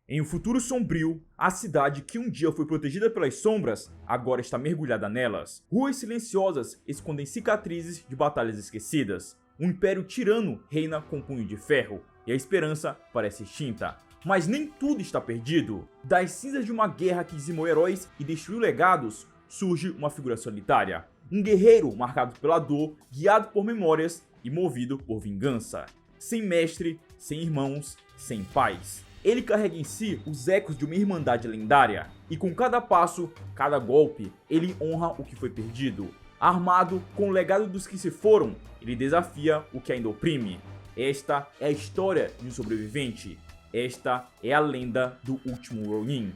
Em um futuro sombrio, a cidade que um dia foi protegida pelas sombras, agora está mergulhada nelas. Ruas silenciosas escondem cicatrizes de batalhas esquecidas. Um império tirano reina com punho de ferro, e a esperança parece extinta. Mas nem tudo está perdido. Das cinzas de uma guerra que dizimou heróis e destruiu legados, surge uma figura solitária. Um guerreiro marcado pela dor, guiado por memórias e movido por vingança. Sem mestre, sem irmãos, sem paz. Ele carrega em si os ecos de uma irmandade lendária, e com cada passo, cada golpe, ele honra o que foi perdido. Armado com o legado dos que se foram, ele desafia o que ainda oprime. Esta é a história de um sobrevivente. Esta é a lenda do último Ronin.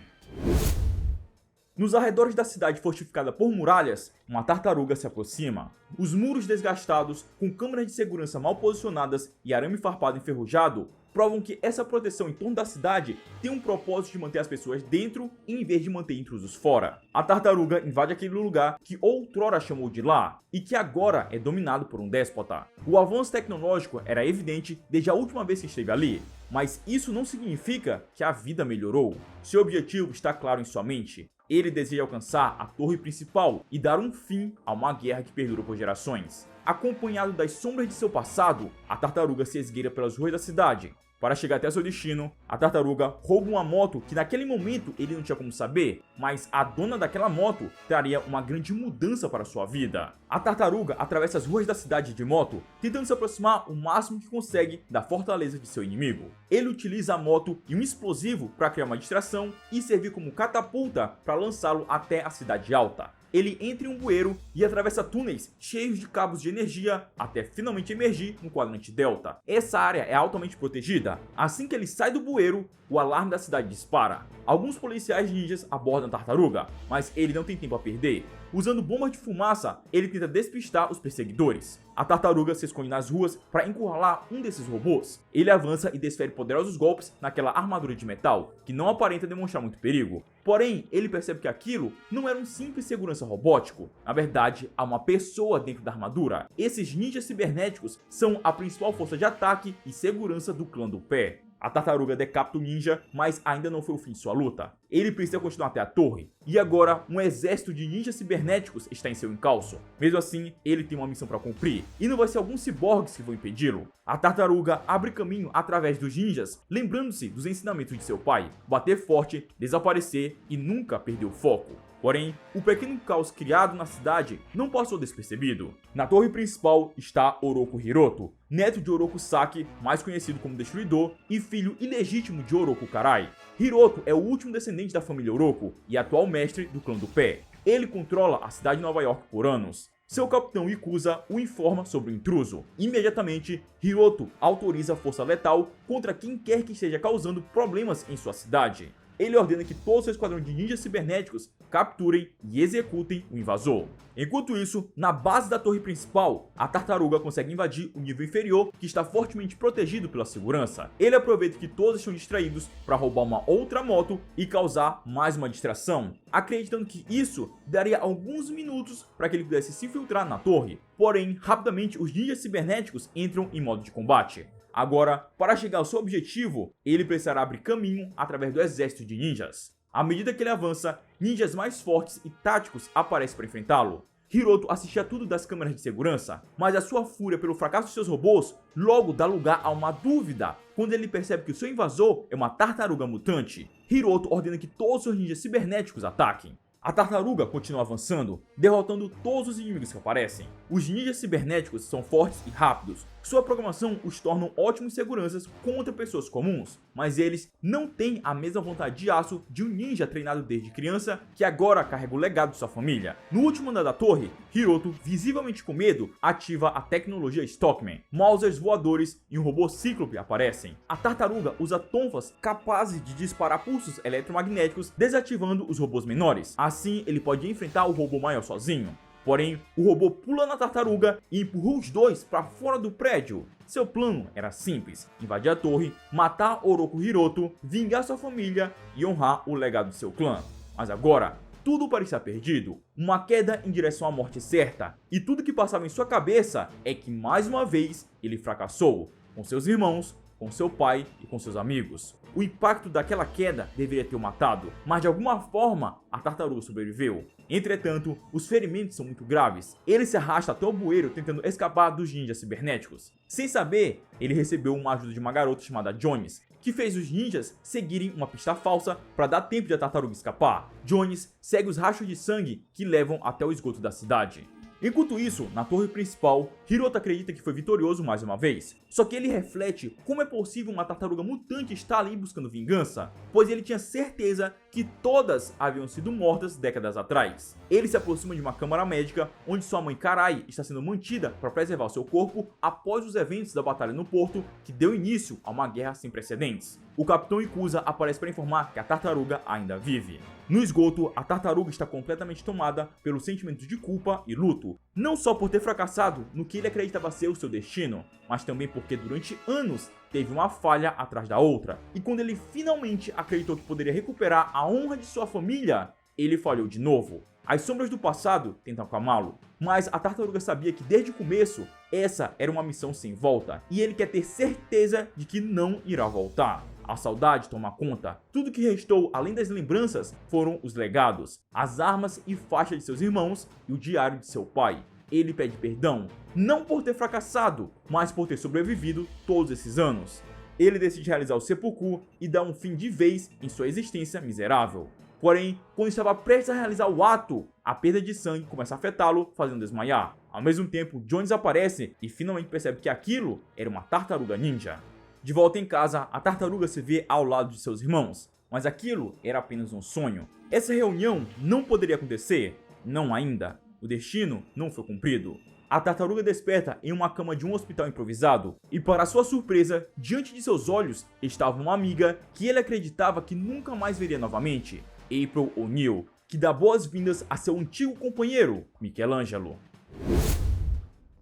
Nos arredores da cidade fortificada por muralhas, uma tartaruga se aproxima. Os muros desgastados, com câmeras de segurança mal posicionadas e arame farpado enferrujado, provam que essa proteção em torno da cidade tem um propósito de manter as pessoas dentro em vez de manter intrusos fora. A tartaruga invade aquele lugar que outrora chamou de lar e que agora é dominado por um déspota. O avanço tecnológico era evidente desde a última vez que esteve ali, mas isso não significa que a vida melhorou. Seu objetivo está claro em sua mente. Ele deseja alcançar a torre principal e dar um fim a uma guerra que perdurou por gerações. Acompanhado das sombras de seu passado, a tartaruga se esgueira pelas ruas da cidade. Para chegar até seu destino, a tartaruga rouba uma moto que naquele momento ele não tinha como saber, mas a dona daquela moto traria uma grande mudança para sua vida. A tartaruga atravessa as ruas da cidade de moto, tentando se aproximar o máximo que consegue da fortaleza de seu inimigo. Ele utiliza a moto e um explosivo para criar uma distração e servir como catapulta para lançá-lo até a cidade alta. Ele entra em um bueiro e atravessa túneis cheios de cabos de energia até finalmente emergir no quadrante Delta. Essa área é altamente protegida. Assim que ele sai do bueiro, o alarme da cidade dispara. Alguns policiais ninjas abordam a tartaruga, mas ele não tem tempo a perder. Usando bombas de fumaça, ele tenta despistar os perseguidores. A tartaruga se esconde nas ruas para encurralar um desses robôs. Ele avança e desfere poderosos golpes naquela armadura de metal, que não aparenta demonstrar muito perigo. Porém, ele percebe que aquilo não era um simples segurança robótico. Na verdade, há uma pessoa dentro da armadura. Esses ninjas cibernéticos são a principal força de ataque e segurança do clã do pé. A tartaruga decapita o ninja, mas ainda não foi o fim de sua luta. Ele precisa continuar até a torre, e agora um exército de ninjas cibernéticos está em seu encalço. Mesmo assim, ele tem uma missão para cumprir, e não vai ser alguns ciborgues que vão impedi-lo. A tartaruga abre caminho através dos ninjas, lembrando-se dos ensinamentos de seu pai: bater forte, desaparecer e nunca perder o foco. Porém, o pequeno caos criado na cidade não passou despercebido. Na torre principal está Oroku Hiroto, neto de Oroku Saki, mais conhecido como Destruidor, e filho ilegítimo de Oroku Karai. Hiroto é o último descendente da família Oroku e atual mestre do clã do pé. Ele controla a cidade de Nova York por anos. Seu capitão Ikusa o informa sobre o intruso. Imediatamente, Hiroto autoriza a força letal contra quem quer que esteja causando problemas em sua cidade. Ele ordena que todo seu esquadrão de ninjas cibernéticos capturem e executem o invasor. Enquanto isso, na base da torre principal, a tartaruga consegue invadir o nível inferior, que está fortemente protegido pela segurança. Ele aproveita que todos estão distraídos para roubar uma outra moto e causar mais uma distração, acreditando que isso daria alguns minutos para que ele pudesse se infiltrar na torre. Porém, rapidamente os ninjas cibernéticos entram em modo de combate. Agora, para chegar ao seu objetivo, ele precisará abrir caminho através do exército de ninjas. À medida que ele avança, ninjas mais fortes e táticos aparecem para enfrentá-lo. Hiroto assistia tudo das câmeras de segurança, mas a sua fúria pelo fracasso de seus robôs logo dá lugar a uma dúvida quando ele percebe que o seu invasor é uma tartaruga mutante. Hiroto ordena que todos os seus ninjas cibernéticos ataquem. A tartaruga continua avançando, derrotando todos os inimigos que aparecem. Os ninjas cibernéticos são fortes e rápidos. Sua programação os torna ótimos seguranças contra pessoas comuns, mas eles não têm a mesma vontade de aço de um ninja treinado desde criança que agora carrega o legado de sua família. No último andar da torre, Hiroto, visivelmente com medo, ativa a tecnologia Stockman. Mausers voadores e um robô cíclope aparecem. A tartaruga usa tonfas capazes de disparar pulsos eletromagnéticos, desativando os robôs menores. Assim, ele pode enfrentar o robô maior sozinho. Porém, o robô pula na tartaruga e empurrou os dois para fora do prédio. Seu plano era simples: invadir a torre, matar Oroku Hiroto, vingar sua família e honrar o legado de seu clã. Mas agora, tudo parecia perdido, uma queda em direção à morte certa, e tudo que passava em sua cabeça é que mais uma vez ele fracassou, com seus irmãos, com seu pai e com seus amigos. O impacto daquela queda deveria ter o matado, mas de alguma forma a tartaruga sobreviveu. Entretanto, os ferimentos são muito graves. Ele se arrasta até o bueiro tentando escapar dos ninjas cibernéticos. Sem saber, ele recebeu uma ajuda de uma garota chamada Jones, que fez os ninjas seguirem uma pista falsa para dar tempo de a tartaruga escapar. Jones segue os rastros de sangue que levam até o esgoto da cidade. Enquanto isso, na torre principal, Hiroto acredita que foi vitorioso mais uma vez. Só que ele reflete como é possível uma tartaruga mutante estar ali buscando vingança, pois ele tinha certeza que todas haviam sido mortas décadas atrás. Ele se aproxima de uma câmara médica onde sua mãe Karai está sendo mantida para preservar seu corpo após os eventos da batalha no porto que deu início a uma guerra sem precedentes. O Capitão Ikusa aparece para informar que a tartaruga ainda vive. No esgoto, a tartaruga está completamente tomada pelos sentimentos de culpa e luto, não só por ter fracassado no que ele acreditava ser o seu destino, mas também porque durante anos teve uma falha atrás da outra, e quando ele finalmente acreditou que poderia recuperar a honra de sua família, ele falhou de novo. As sombras do passado tentam acalmá-lo, mas a tartaruga sabia que desde o começo essa era uma missão sem volta, e ele quer ter certeza de que não irá voltar. A saudade toma conta. Tudo que restou além das lembranças foram os legados, as armas e faixas de seus irmãos e o diário de seu pai. Ele pede perdão, não por ter fracassado, mas por ter sobrevivido todos esses anos. Ele decide realizar o seppuku e dar um fim de vez em sua existência miserável. Porém, quando estava prestes a realizar o ato, a perda de sangue começa a afetá-lo, fazendo desmaiar. Ao mesmo tempo, Jones aparece e finalmente percebe que aquilo era uma tartaruga ninja. De volta em casa, a tartaruga se vê ao lado de seus irmãos, mas aquilo era apenas um sonho. Essa reunião não poderia acontecer? Não ainda. O destino não foi cumprido. A tartaruga desperta em uma cama de um hospital improvisado, e para sua surpresa, diante de seus olhos estava uma amiga que ele acreditava que nunca mais veria novamente, April O'Neil, que dá boas-vindas a seu antigo companheiro, Michelangelo.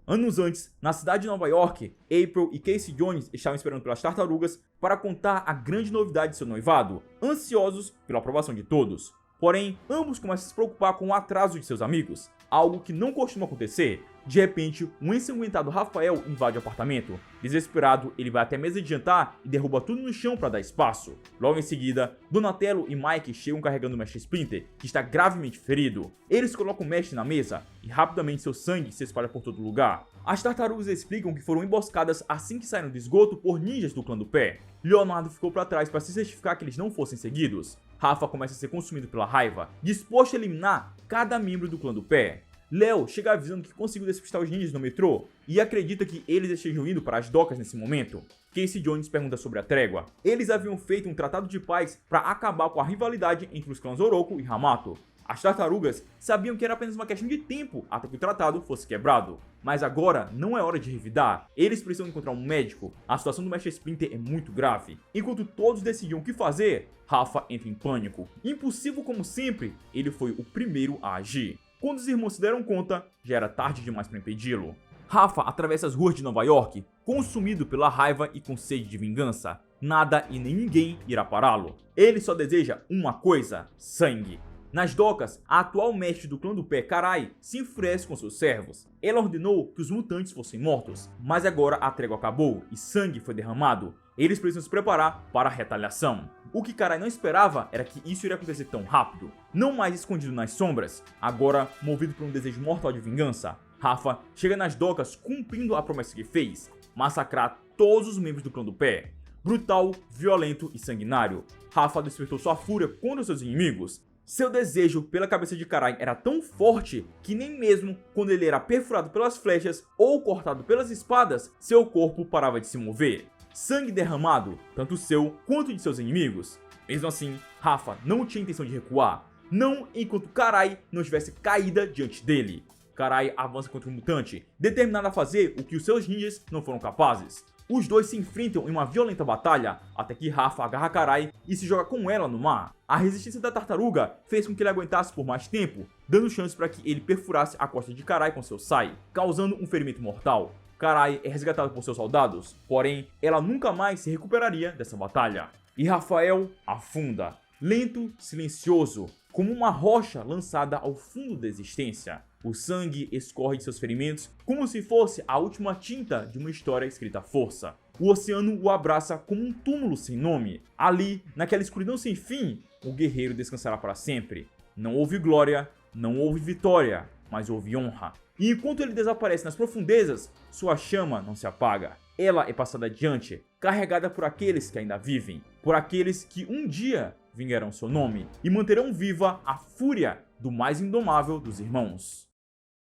Anos antes, na cidade de Nova York, April e Casey Jones estavam esperando pelas tartarugas para contar a grande novidade de seu noivado, ansiosos pela aprovação de todos. Porém, ambos começam a se preocupar com o atraso de seus amigos, algo que não costuma acontecer. De repente, um ensanguentado Rafael invade o apartamento. Desesperado, ele vai até a mesa de jantar e derruba tudo no chão para dar espaço. Logo em seguida, Donatello e Mike chegam carregando o Mestre Splinter, que está gravemente ferido. Eles colocam o Mestre na mesa e rapidamente seu sangue se espalha por todo lugar. As tartarugas explicam que foram emboscadas assim que saíram do esgoto por ninjas do clã do pé. Leonardo ficou para trás para se certificar que eles não fossem seguidos. Rafa começa a ser consumido pela raiva, disposto a eliminar cada membro do clã do pé. Léo chega avisando que conseguiu despistar os ninjas no metrô e acredita que eles estejam indo para as docas nesse momento. Casey Jones pergunta sobre a trégua. Eles haviam feito um tratado de paz para acabar com a rivalidade entre os clãs Oroco e Hamato. As tartarugas sabiam que era apenas uma questão de tempo até que o tratado fosse quebrado. Mas agora não é hora de revidar. Eles precisam encontrar um médico. A situação do Mestre Splinter é muito grave. Enquanto todos decidiam o que fazer, Rafa entra em pânico. Impulsivo como sempre, ele foi o primeiro a agir. Quando os irmãos se deram conta, já era tarde demais para impedi-lo. Rafa atravessa as ruas de Nova York, consumido pela raiva e com sede de vingança. Nada e nem ninguém irá pará-lo. Ele só deseja uma coisa: sangue. Nas docas, a atual mestre do clã do pé, Karai, se enfurece com seus servos. Ela ordenou que os mutantes fossem mortos, mas agora a trégua acabou e sangue foi derramado. Eles precisam se preparar para a retaliação. O que Karai não esperava era que isso iria acontecer tão rápido. Não mais escondido nas sombras, agora movido por um desejo mortal de vingança, Rafa chega nas docas cumprindo a promessa que fez: massacrar todos os membros do clã do pé. Brutal, violento e sanguinário, Rafa despertou sua fúria contra seus inimigos. Seu desejo pela cabeça de Karai era tão forte que nem mesmo quando ele era perfurado pelas flechas ou cortado pelas espadas, seu corpo parava de se mover. Sangue derramado, tanto seu quanto de seus inimigos. Mesmo assim, Rafa não tinha intenção de recuar, não enquanto Karai não estivesse caída diante dele. Karai avança contra o mutante, determinado a fazer o que os seus ninjas não foram capazes. Os dois se enfrentam em uma violenta batalha, até que Rafa agarra Karai e se joga com ela no mar. A resistência da tartaruga fez com que ele aguentasse por mais tempo, dando chance para que ele perfurasse a costa de Karai com seu sai, causando um ferimento mortal. Karai é resgatado por seus soldados, porém, ela nunca mais se recuperaria dessa batalha. E Rafael afunda, lento, silencioso, como uma rocha lançada ao fundo da existência. O sangue escorre de seus ferimentos como se fosse a última tinta de uma história escrita à força. O oceano o abraça como um túmulo sem nome. Ali, naquela escuridão sem fim, o guerreiro descansará para sempre. Não houve glória, não houve vitória, mas houve honra. E enquanto ele desaparece nas profundezas, sua chama não se apaga. Ela é passada adiante, carregada por aqueles que ainda vivem, por aqueles que um dia vingarão seu nome e manterão viva a fúria do mais indomável dos irmãos.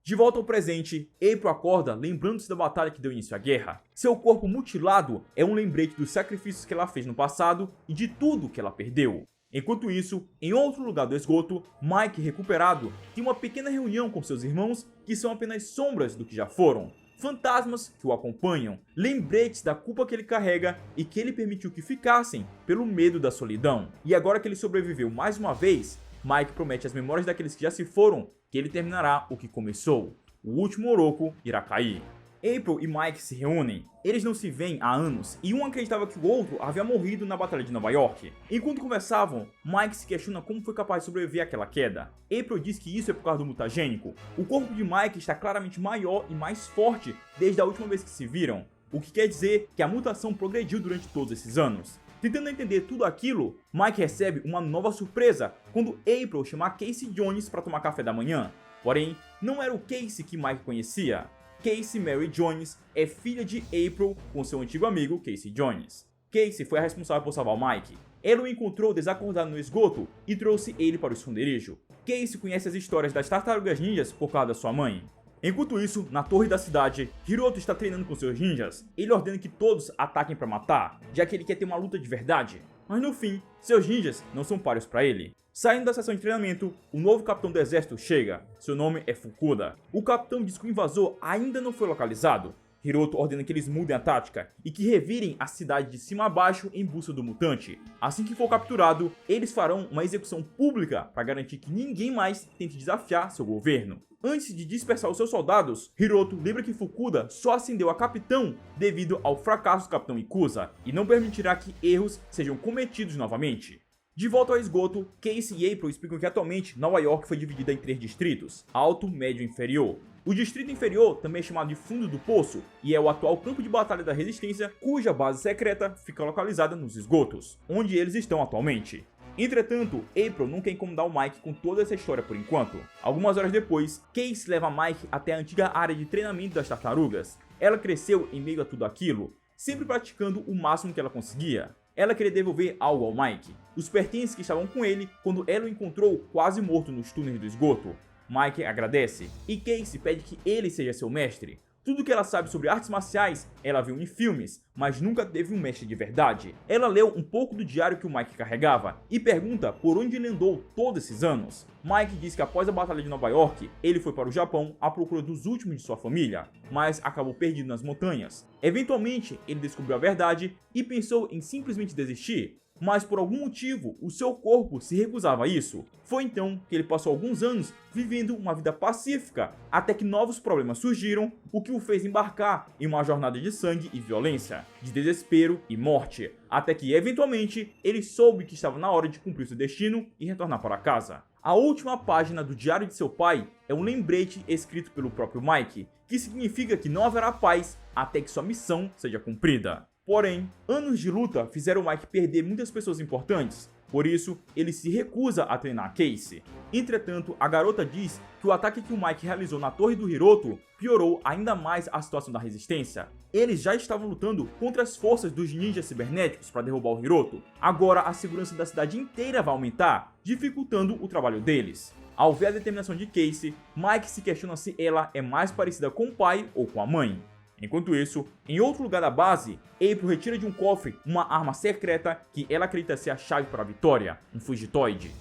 De volta ao presente, April acorda lembrando-se da batalha que deu início à guerra. Seu corpo mutilado é um lembrete dos sacrifícios que ela fez no passado e de tudo que ela perdeu. Enquanto isso, em outro lugar do esgoto, Mike, recuperado, tem uma pequena reunião com seus irmãos que são apenas sombras do que já foram. Fantasmas que o acompanham, lembretes da culpa que ele carrega e que ele permitiu que ficassem pelo medo da solidão. E agora que ele sobreviveu mais uma vez, Mike promete às memórias daqueles que já se foram que ele terminará o que começou. O último Oroco irá cair. April e Mike se reúnem. Eles não se veem há anos e um acreditava que o outro havia morrido na Batalha de Nova York. Enquanto conversavam, Mike se questiona como foi capaz de sobreviver àquela queda. April diz que isso é por causa do mutagênico. O corpo de Mike está claramente maior e mais forte desde a última vez que se viram, o que quer dizer que a mutação progrediu durante todos esses anos. Tentando entender tudo aquilo, Mike recebe uma nova surpresa quando April chama Casey Jones para tomar café da manhã. Porém, não era o Casey que Mike conhecia. Casey Mary Jones é filha de April com seu antigo amigo Casey Jones. Casey foi a responsável por salvar o Mike. Ela o encontrou desacordado no esgoto e trouxe ele para o esconderijo. Casey conhece as histórias das tartarugas ninjas por causa da sua mãe. Enquanto isso, na torre da cidade, Hiroto está treinando com seus ninjas. Ele ordena que todos ataquem para matar, já que ele quer ter uma luta de verdade. Mas no fim, seus ninjas não são páreos para ele. Saindo da sessão de treinamento, o novo capitão do exército chega. Seu nome é Fukuda. O capitão diz que o invasor ainda não foi localizado. Hiroto ordena que eles mudem a tática e que revirem a cidade de cima a baixo em busca do mutante. Assim que for capturado, eles farão uma execução pública para garantir que ninguém mais tente desafiar seu governo. Antes de dispersar os seus soldados, Hiroto lembra que Fukuda só ascendeu a capitão devido ao fracasso do capitão Ikusa e não permitirá que erros sejam cometidos novamente. De volta ao esgoto, Casey e April explicam que atualmente Nova York foi dividida em 3 distritos: alto, médio e inferior. O distrito inferior também é chamado de Fundo do Poço e é o atual campo de batalha da Resistência, cuja base secreta fica localizada nos esgotos, onde eles estão atualmente. Entretanto, April não quer incomodar o Mike com toda essa história por enquanto. Algumas horas depois, Casey leva Mike até a antiga área de treinamento das tartarugas. Ela cresceu em meio a tudo aquilo, sempre praticando o máximo que ela conseguia. Ela queria devolver algo ao Mike, os pertences que estavam com ele quando ela o encontrou quase morto nos túneis do esgoto. Mike agradece, e Casey pede que ele seja seu mestre. Tudo que ela sabe sobre artes marciais, ela viu em filmes, mas nunca teve um mestre de verdade. Ela leu um pouco do diário que o Mike carregava, e pergunta por onde ele andou todos esses anos. Mike diz que após a Batalha de Nova York, ele foi para o Japão à procura dos últimos de sua família, mas acabou perdido nas montanhas. Eventualmente, ele descobriu a verdade e pensou em simplesmente desistir. Mas por algum motivo, o seu corpo se recusava a isso. Foi então que ele passou alguns anos vivendo uma vida pacífica, até que novos problemas surgiram, o que o fez embarcar em uma jornada de sangue e violência, de desespero e morte, até que eventualmente ele soube que estava na hora de cumprir seu destino e retornar para casa. A última página do diário de seu pai é um lembrete escrito pelo próprio Mike, que significa que não haverá paz até que sua missão seja cumprida. Porém, anos de luta fizeram Mike perder muitas pessoas importantes, por isso ele se recusa a treinar Casey. Entretanto, a garota diz que o ataque que o Mike realizou na torre do Hiroto piorou ainda mais a situação da resistência. Eles já estavam lutando contra as forças dos ninjas cibernéticos para derrubar o Hiroto. Agora a segurança da cidade inteira vai aumentar, dificultando o trabalho deles. Ao ver a determinação de Casey, Mike se questiona se ela é mais parecida com o pai ou com a mãe. Enquanto isso, em outro lugar da base, April retira de um cofre uma arma secreta que ela acredita ser a chave para a vitória, um Fugitoide.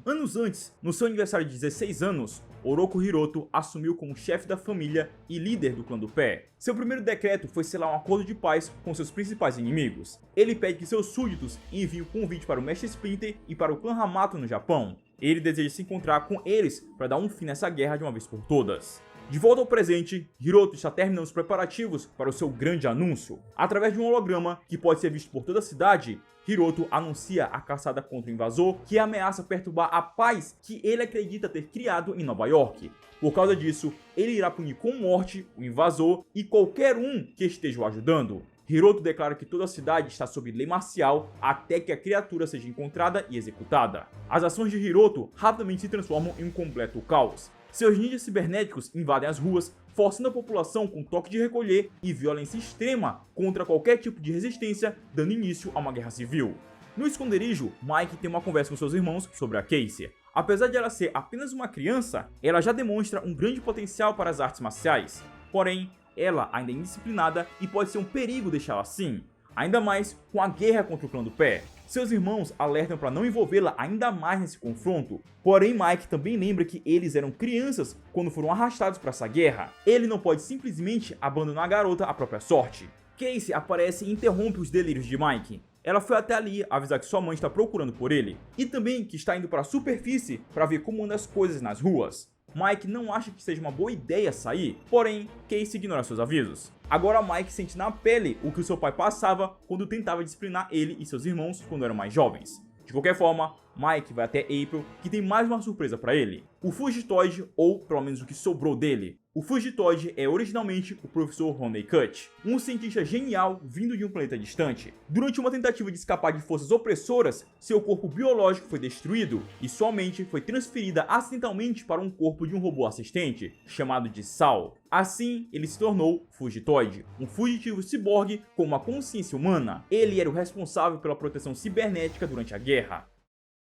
Anos antes, no seu aniversário de 16 anos, Oroku Hiroto assumiu como chefe da família e líder do clã do Pé. Seu primeiro decreto foi selar um acordo de paz com seus principais inimigos. Ele pede que seus súditos enviem um convite para o Mestre Splinter e para o clã Hamato no Japão. Ele deseja se encontrar com eles para dar um fim nessa guerra de uma vez por todas. De volta ao presente, Hiroto está terminando os preparativos para o seu grande anúncio. Através de um holograma que pode ser visto por toda a cidade, Hiroto anuncia a caçada contra o invasor que ameaça perturbar a paz que ele acredita ter criado em Nova York. Por causa disso, ele irá punir com morte o invasor e qualquer um que esteja o ajudando. Hiroto declara que toda a cidade está sob lei marcial até que a criatura seja encontrada e executada. As ações de Hiroto rapidamente se transformam em um completo caos. Seus ninjas cibernéticos invadem as ruas, forçando a população com toque de recolher e violência extrema contra qualquer tipo de resistência, dando início a uma guerra civil. No esconderijo, Mike tem uma conversa com seus irmãos sobre a Casey. Apesar de ela ser apenas uma criança, ela já demonstra um grande potencial para as artes marciais. Porém, ela ainda é indisciplinada e pode ser um perigo deixá-la assim, ainda mais com a guerra contra o clã do pé. Seus irmãos alertam para não envolvê-la ainda mais nesse confronto, porém Mike também lembra que eles eram crianças quando foram arrastados para essa guerra. Ele não pode simplesmente abandonar a garota à própria sorte. Casey aparece e interrompe os delírios de Mike. Ela foi até ali avisar que sua mãe está procurando por ele, e também que está indo para a superfície para ver como andam as coisas nas ruas. Mike não acha que seja uma boa ideia sair, porém, Casey ignora seus avisos. Agora Mike sente na pele o que o seu pai passava quando tentava disciplinar ele e seus irmãos quando eram mais jovens. De qualquer forma, Mike vai até April, que tem mais uma surpresa para ele. O Fugitoid, ou pelo menos o que sobrou dele. O Fugitoid é originalmente o professor Honeycutt, um cientista genial vindo de um planeta distante. Durante uma tentativa de escapar de forças opressoras, seu corpo biológico foi destruído e sua mente foi transferida acidentalmente para um corpo de um robô assistente, chamado de Sal. Assim, ele se tornou Fugitoid, um fugitivo ciborgue com uma consciência humana. Ele era o responsável pela proteção cibernética durante a guerra.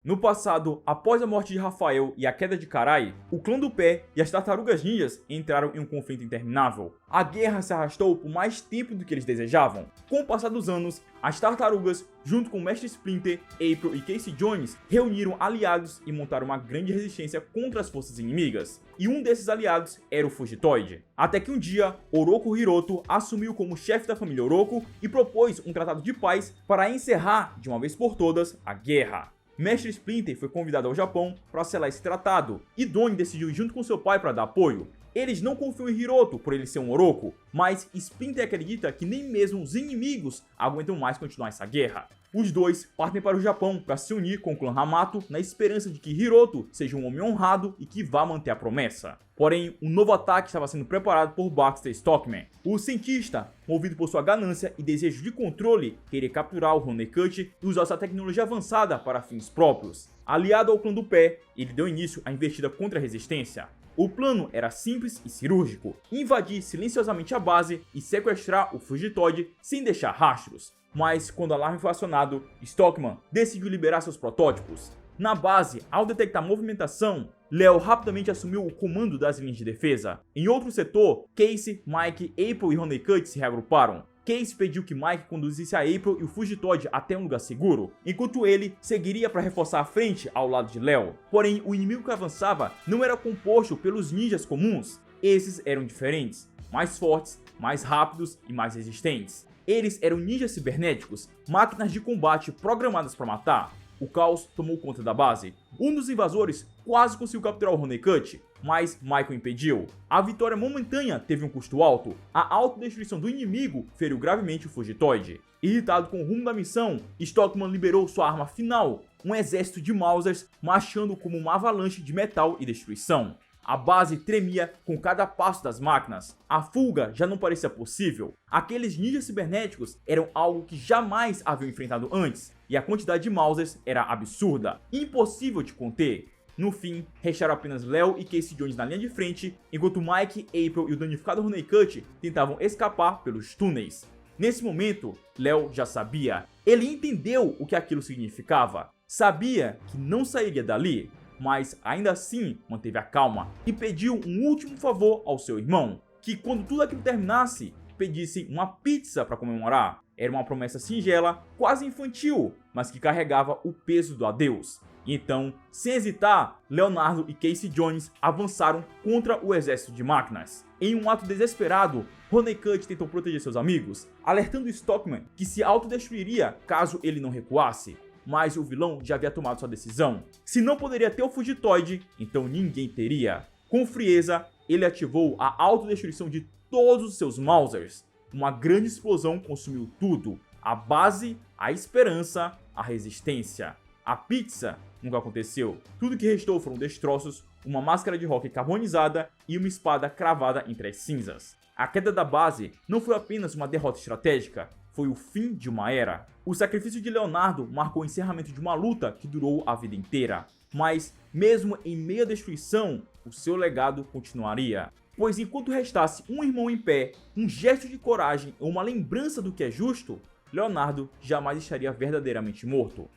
No passado, após a morte de Rafael e a queda de Karai, o clã do pé e as tartarugas ninjas entraram em um conflito interminável. A guerra se arrastou por mais tempo do que eles desejavam. Com o passar dos anos, as tartarugas, junto com o Mestre Splinter, April e Casey Jones, reuniram aliados e montaram uma grande resistência contra as forças inimigas. E um desses aliados era o Fugitoid. Até que um dia, Oroku Hiroto assumiu como chefe da família Oroku e propôs um tratado de paz para encerrar, de uma vez por todas, a guerra. Mestre Splinter foi convidado ao Japão para selar esse tratado, e Doni decidiu ir junto com seu pai para dar apoio. Eles não confiam em Hiroto por ele ser um Oroku, mas Splinter acredita que nem mesmo os inimigos aguentam mais continuar essa guerra. Os dois partem para o Japão para se unir com o clã Hamato na esperança de que Hiroto seja um homem honrado e que vá manter a promessa. Porém, um novo ataque estava sendo preparado por Baxter Stockman. O cientista, movido por sua ganância e desejo de controle, queria capturar o Honeycutt e usar sua tecnologia avançada para fins próprios. Aliado ao clã do pé, ele deu início à investida contra a resistência. O plano era simples e cirúrgico: invadir silenciosamente a base e sequestrar o Fugitoid sem deixar rastros. Mas quando o alarme foi acionado, Stockman decidiu liberar seus protótipos. Na base, ao detectar movimentação, Leo rapidamente assumiu o comando das linhas de defesa. Em outro setor, Casey, Mike, April e Honeycutt se reagruparam. Casey pediu que Mike conduzisse a April e o Fugitoid até um lugar seguro, enquanto ele seguiria para reforçar a frente ao lado de Leo. Porém, o inimigo que avançava não era composto pelos ninjas comuns. Esses eram diferentes, mais fortes, mais rápidos e mais resistentes. Eles eram ninjas cibernéticos, máquinas de combate programadas para matar. O caos tomou conta da base. Um dos invasores quase conseguiu capturar o Honeycutt, mas Michael impediu. A vitória momentânea teve um custo alto. A autodestruição do inimigo feriu gravemente o Fugitoid. Irritado com o rumo da missão, Stockman liberou sua arma final, um exército de Mausers marchando como uma avalanche de metal e destruição. A base tremia com cada passo das máquinas. A fuga já não parecia possível. Aqueles ninjas cibernéticos eram algo que jamais haviam enfrentado antes, e a quantidade de Mausers era absurda, impossível de conter. No fim, restaram apenas Leo e Casey Jones na linha de frente, enquanto Mike, April e o danificado Honeycutt tentavam escapar pelos túneis. Nesse momento, Leo já sabia. Ele entendeu o que aquilo significava. Sabia que não sairia dali, mas ainda assim manteve a calma e pediu um último favor ao seu irmão, que quando tudo aquilo terminasse, pedisse uma pizza para comemorar. Era uma promessa singela, quase infantil, mas que carregava o peso do adeus. E então, sem hesitar, Leonardo e Casey Jones avançaram contra o exército de máquinas. Em um ato desesperado, Honeycutt tentou proteger seus amigos, alertando Stockman que se autodestruiria caso ele não recuasse. Mas o vilão já havia tomado sua decisão. Se não poderia ter o Fugitoid, então ninguém teria. Com frieza, ele ativou a autodestruição de todos os seus Mausers. Uma grande explosão consumiu tudo: a base, a esperança, a resistência. A pizza nunca aconteceu. Tudo que restou foram destroços, uma máscara de rock carbonizada e uma espada cravada entre as cinzas. A queda da base não foi apenas uma derrota estratégica, foi o fim de uma era. O sacrifício de Leonardo marcou o encerramento de uma luta que durou a vida inteira. Mas, mesmo em meio à destruição, o seu legado continuaria. Pois enquanto restasse um irmão em pé, um gesto de coragem ou uma lembrança do que é justo, Leonardo jamais estaria verdadeiramente morto.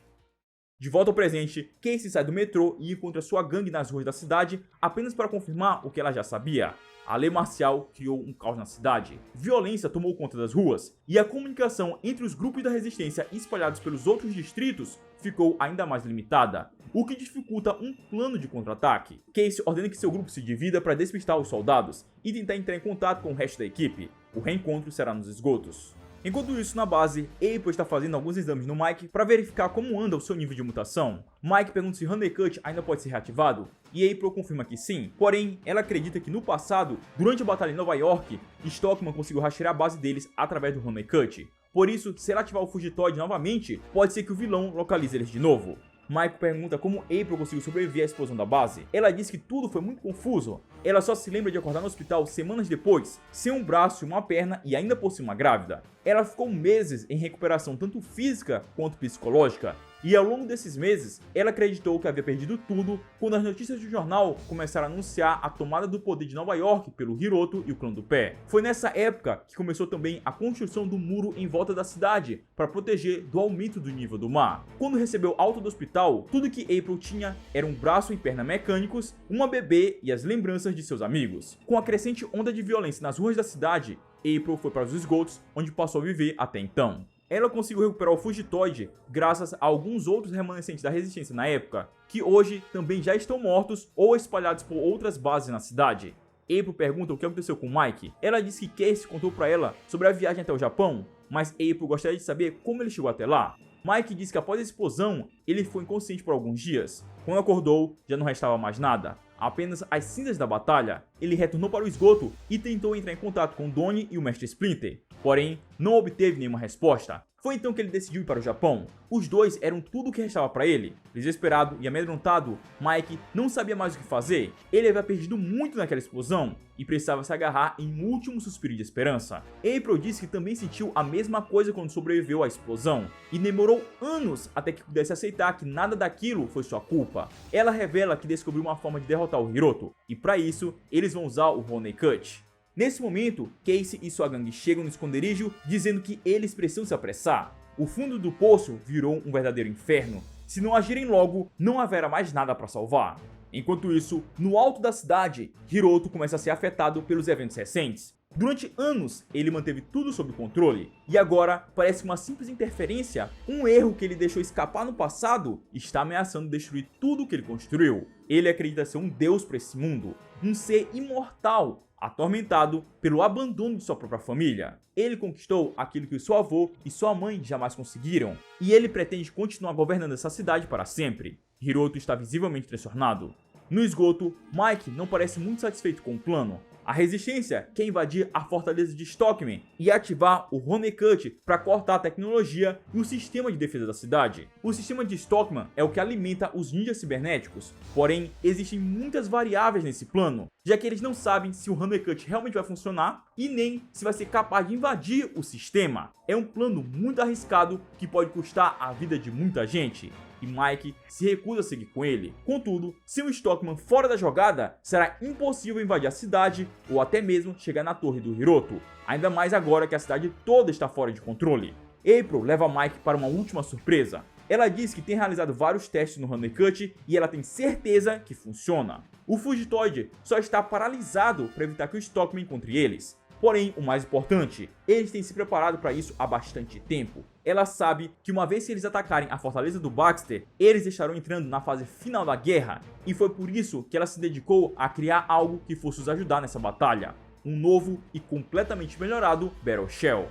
De volta ao presente, Casey sai do metrô e encontra sua gangue nas ruas da cidade apenas para confirmar o que ela já sabia. A lei marcial criou um caos na cidade, violência tomou conta das ruas, e a comunicação entre os grupos da resistência espalhados pelos outros distritos ficou ainda mais limitada, o que dificulta um plano de contra-ataque. Casey ordena que seu grupo se divida para despistar os soldados e tentar entrar em contato com o resto da equipe. O reencontro será nos esgotos. Enquanto isso, na base, April está fazendo alguns exames no Mike para verificar como anda o seu nível de mutação. Mike pergunta se Honeycutt ainda pode ser reativado, e April confirma que sim, porém, ela acredita que no passado, durante a batalha em Nova York, Stockman conseguiu rastrear a base deles através do Honeycutt. Por isso, se ela ativar o Fugitoid novamente, pode ser que o vilão localize eles de novo. Mike pergunta como April conseguiu sobreviver à explosão da base. Ela diz que tudo foi muito confuso. Ela só se lembra de acordar no hospital semanas depois, sem um braço e uma perna e ainda por cima grávida. Ela ficou meses em recuperação tanto física quanto psicológica. E ao longo desses meses, ela acreditou que havia perdido tudo quando as notícias do jornal começaram a anunciar a tomada do poder de Nova York pelo Hiroto e o clã do Pé. Foi nessa época que começou também a construção do muro em volta da cidade para proteger do aumento do nível do mar. Quando recebeu alta do hospital, tudo que April tinha era um braço e perna mecânicos, uma bebê e as lembranças de seus amigos. Com a crescente onda de violência nas ruas da cidade, April foi para os esgotos, onde passou a viver até então. Ela conseguiu recuperar o Fugitoid graças a alguns outros remanescentes da resistência na época, que hoje também já estão mortos ou espalhados por outras bases na cidade. April pergunta o que aconteceu com Mike. Ela diz que Casey contou para ela sobre a viagem até o Japão, mas April gostaria de saber como ele chegou até lá. Mike diz que após a explosão, ele ficou inconsciente por alguns dias. Quando acordou, já não restava mais nada, apenas as cinzas da batalha. Ele retornou para o esgoto e tentou entrar em contato com Donnie e o Mestre Splinter, porém não obteve nenhuma resposta. Foi então que ele decidiu ir para o Japão. Os dois eram tudo o que restava para ele. Desesperado e amedrontado, Mike não sabia mais o que fazer. Ele havia perdido muito naquela explosão e precisava se agarrar em um último suspiro de esperança. April disse que também sentiu a mesma coisa quando sobreviveu à explosão e demorou anos até que pudesse aceitar que nada daquilo foi sua culpa. Ela revela que descobriu uma forma de derrotar o Hiroto e para isso eles vão usar o Honeycutt. Nesse momento, Casey e sua gangue chegam no esconderijo dizendo que eles precisam se apressar. O fundo do poço virou um verdadeiro inferno. Se não agirem logo, não haverá mais nada para salvar. Enquanto isso, no alto da cidade, Hiroto começa a ser afetado pelos eventos recentes. Durante anos, ele manteve tudo sob controle, e agora parece que uma simples interferência, um erro que ele deixou escapar no passado, está ameaçando destruir tudo o que ele construiu. Ele acredita ser um deus para esse mundo, um ser imortal, atormentado pelo abandono de sua própria família. Ele conquistou aquilo que seu avô e sua mãe jamais conseguiram, e ele pretende continuar governando essa cidade para sempre. Hiroto está visivelmente transtornado. No esgoto, Mike não parece muito satisfeito com o plano. A resistência quer invadir a fortaleza de Stockman e ativar o Honeycutt para cortar a tecnologia e o sistema de defesa da cidade. O sistema de Stockman é o que alimenta os ninjas cibernéticos, porém existem muitas variáveis nesse plano, já que eles não sabem se o Honeycutt realmente vai funcionar e nem se vai ser capaz de invadir o sistema. É um plano muito arriscado que pode custar a vida de muita gente, e Mike se recusa a seguir com ele. Contudo, sem o Stockman fora da jogada, será impossível invadir a cidade ou até mesmo chegar na torre do Hiroto, ainda mais agora que a cidade toda está fora de controle. April leva Mike para uma última surpresa. Ela diz que tem realizado vários testes no Honeycutt e ela tem certeza que funciona. O Fugitoid só está paralisado para evitar que o Stockman encontre eles. Porém, o mais importante, eles têm se preparado para isso há bastante tempo. Ela sabe que uma vez que eles atacarem a fortaleza do Baxter, eles estarão entrando na fase final da guerra, e foi por isso que ela se dedicou a criar algo que fosse os ajudar nessa batalha, um novo e completamente melhorado Battle Shell.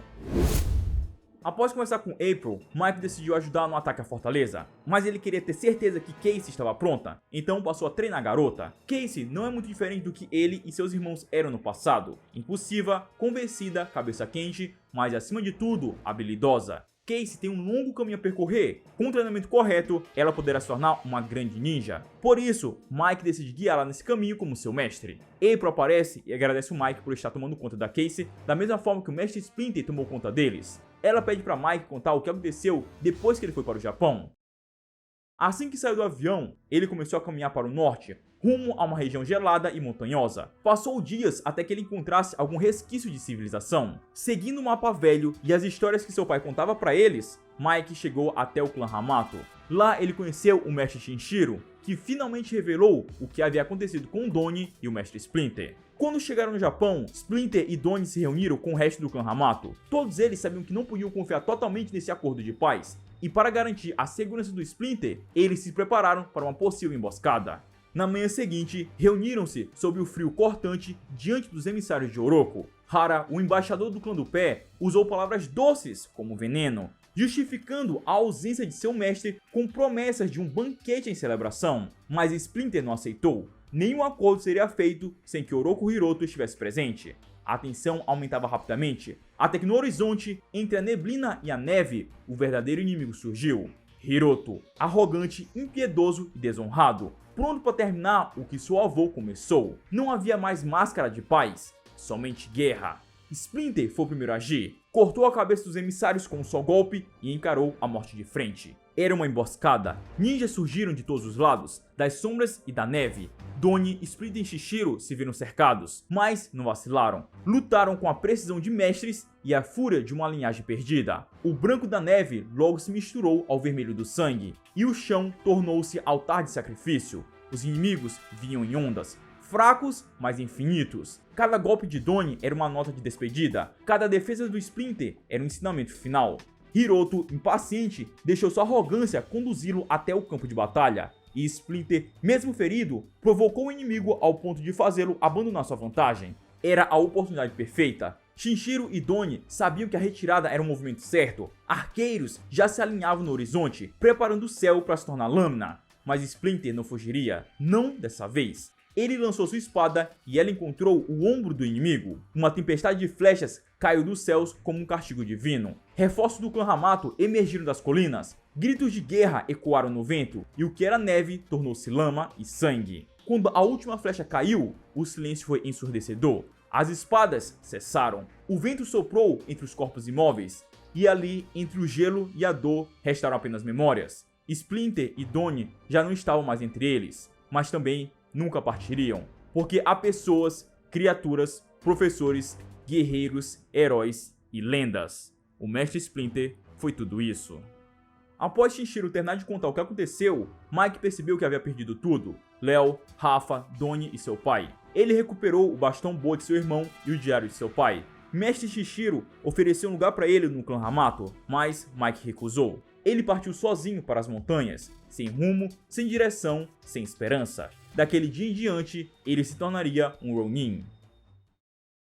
Após conversar com April, Mike decidiu ajudar no ataque à fortaleza, mas ele queria ter certeza que Casey estava pronta, então passou a treinar a garota. Casey não é muito diferente do que ele e seus irmãos eram no passado, impulsiva, convencida, cabeça quente, mas acima de tudo, habilidosa. Casey tem um longo caminho a percorrer. Com o treinamento correto, ela poderá se tornar uma grande ninja. Por isso, Mike decide guiá-la nesse caminho como seu mestre. April aparece e agradece o Mike por estar tomando conta da Casey, da mesma forma que o mestre Splinter tomou conta deles. ela pede para Mike contar o que aconteceu depois que ele foi para o Japão. Assim que saiu do avião, ele começou a caminhar para o norte, rumo a uma região gelada e montanhosa. Passou dias até que ele encontrasse algum resquício de civilização. Seguindo o mapa velho e as histórias que seu pai contava para eles, Mike chegou até o clã Hamato. Lá ele conheceu o mestre Shinshiro, que finalmente revelou o que havia acontecido com Donnie e o mestre Splinter. Quando chegaram no Japão, Splinter e Donnie se reuniram com o resto do clã Hamato. Todos eles sabiam que não podiam confiar totalmente nesse acordo de paz, e para garantir a segurança do Splinter, eles se prepararam para uma possível emboscada. Na manhã seguinte, reuniram-se sob o frio cortante diante dos emissários de Oroco. Hara, o embaixador do clã do pé, usou palavras doces como veneno, justificando a ausência de seu mestre com promessas de um banquete em celebração. Mas Splinter não aceitou. Nenhum acordo seria feito sem que Oroco Hiroto estivesse presente. A tensão aumentava rapidamente, até que no horizonte, entre a neblina e a neve, o verdadeiro inimigo surgiu. Hiroto, arrogante, impiedoso e desonrado, pronto para terminar o que seu avô começou. Não havia mais máscara de paz, somente guerra. Splinter foi o primeiro a agir, cortou a cabeça dos emissários com um só golpe e encarou a morte de frente. Era uma emboscada. Ninjas surgiram de todos os lados, das sombras e da neve. Donnie, Splinter e Shinshiro se viram cercados, mas não vacilaram. Lutaram com a precisão de mestres e a fúria de uma linhagem perdida. O branco da neve logo se misturou ao vermelho do sangue, e o chão tornou-se altar de sacrifício. Os inimigos vinham em ondas, fracos, mas infinitos. Cada golpe de Donnie era uma nota de despedida, cada defesa do Splinter era um ensinamento final. Hiroto, impaciente, deixou sua arrogância conduzi-lo até o campo de batalha, e Splinter, mesmo ferido, provocou o inimigo ao ponto de fazê-lo abandonar sua vantagem. Era a oportunidade perfeita. Shinshiro e Donnie sabiam que a retirada era o movimento certo. Arqueiros já se alinhavam no horizonte, preparando o céu para se tornar lâmina. Mas Splinter não fugiria, não dessa vez. Ele lançou sua espada e ela encontrou o ombro do inimigo. Uma tempestade de flechas caiu dos céus como um castigo divino. Reforços do clã Hamato emergiram das colinas. Gritos de guerra ecoaram no vento, e o que era neve tornou-se lama e sangue. Quando a última flecha caiu, o silêncio foi ensurdecedor. As espadas cessaram. O vento soprou entre os corpos imóveis, e ali, entre o gelo e a dor, restaram apenas memórias. Splinter e Donnie já não estavam mais entre eles, mas também nunca partiriam, porque há pessoas, criaturas, professores, guerreiros, heróis e lendas. O mestre Splinter foi tudo isso. Após Shinshiro terminar de contar o que aconteceu, Mike percebeu que havia perdido tudo: Léo, Rafa, Donnie e seu pai. Ele recuperou o bastão Bo de seu irmão e o diário de seu pai. Mestre Shinshiro ofereceu um lugar para ele no clã Hamato, mas Mike recusou. Ele partiu sozinho para as montanhas, sem rumo, sem direção, sem esperança. Daquele dia em diante, ele se tornaria um Ronin.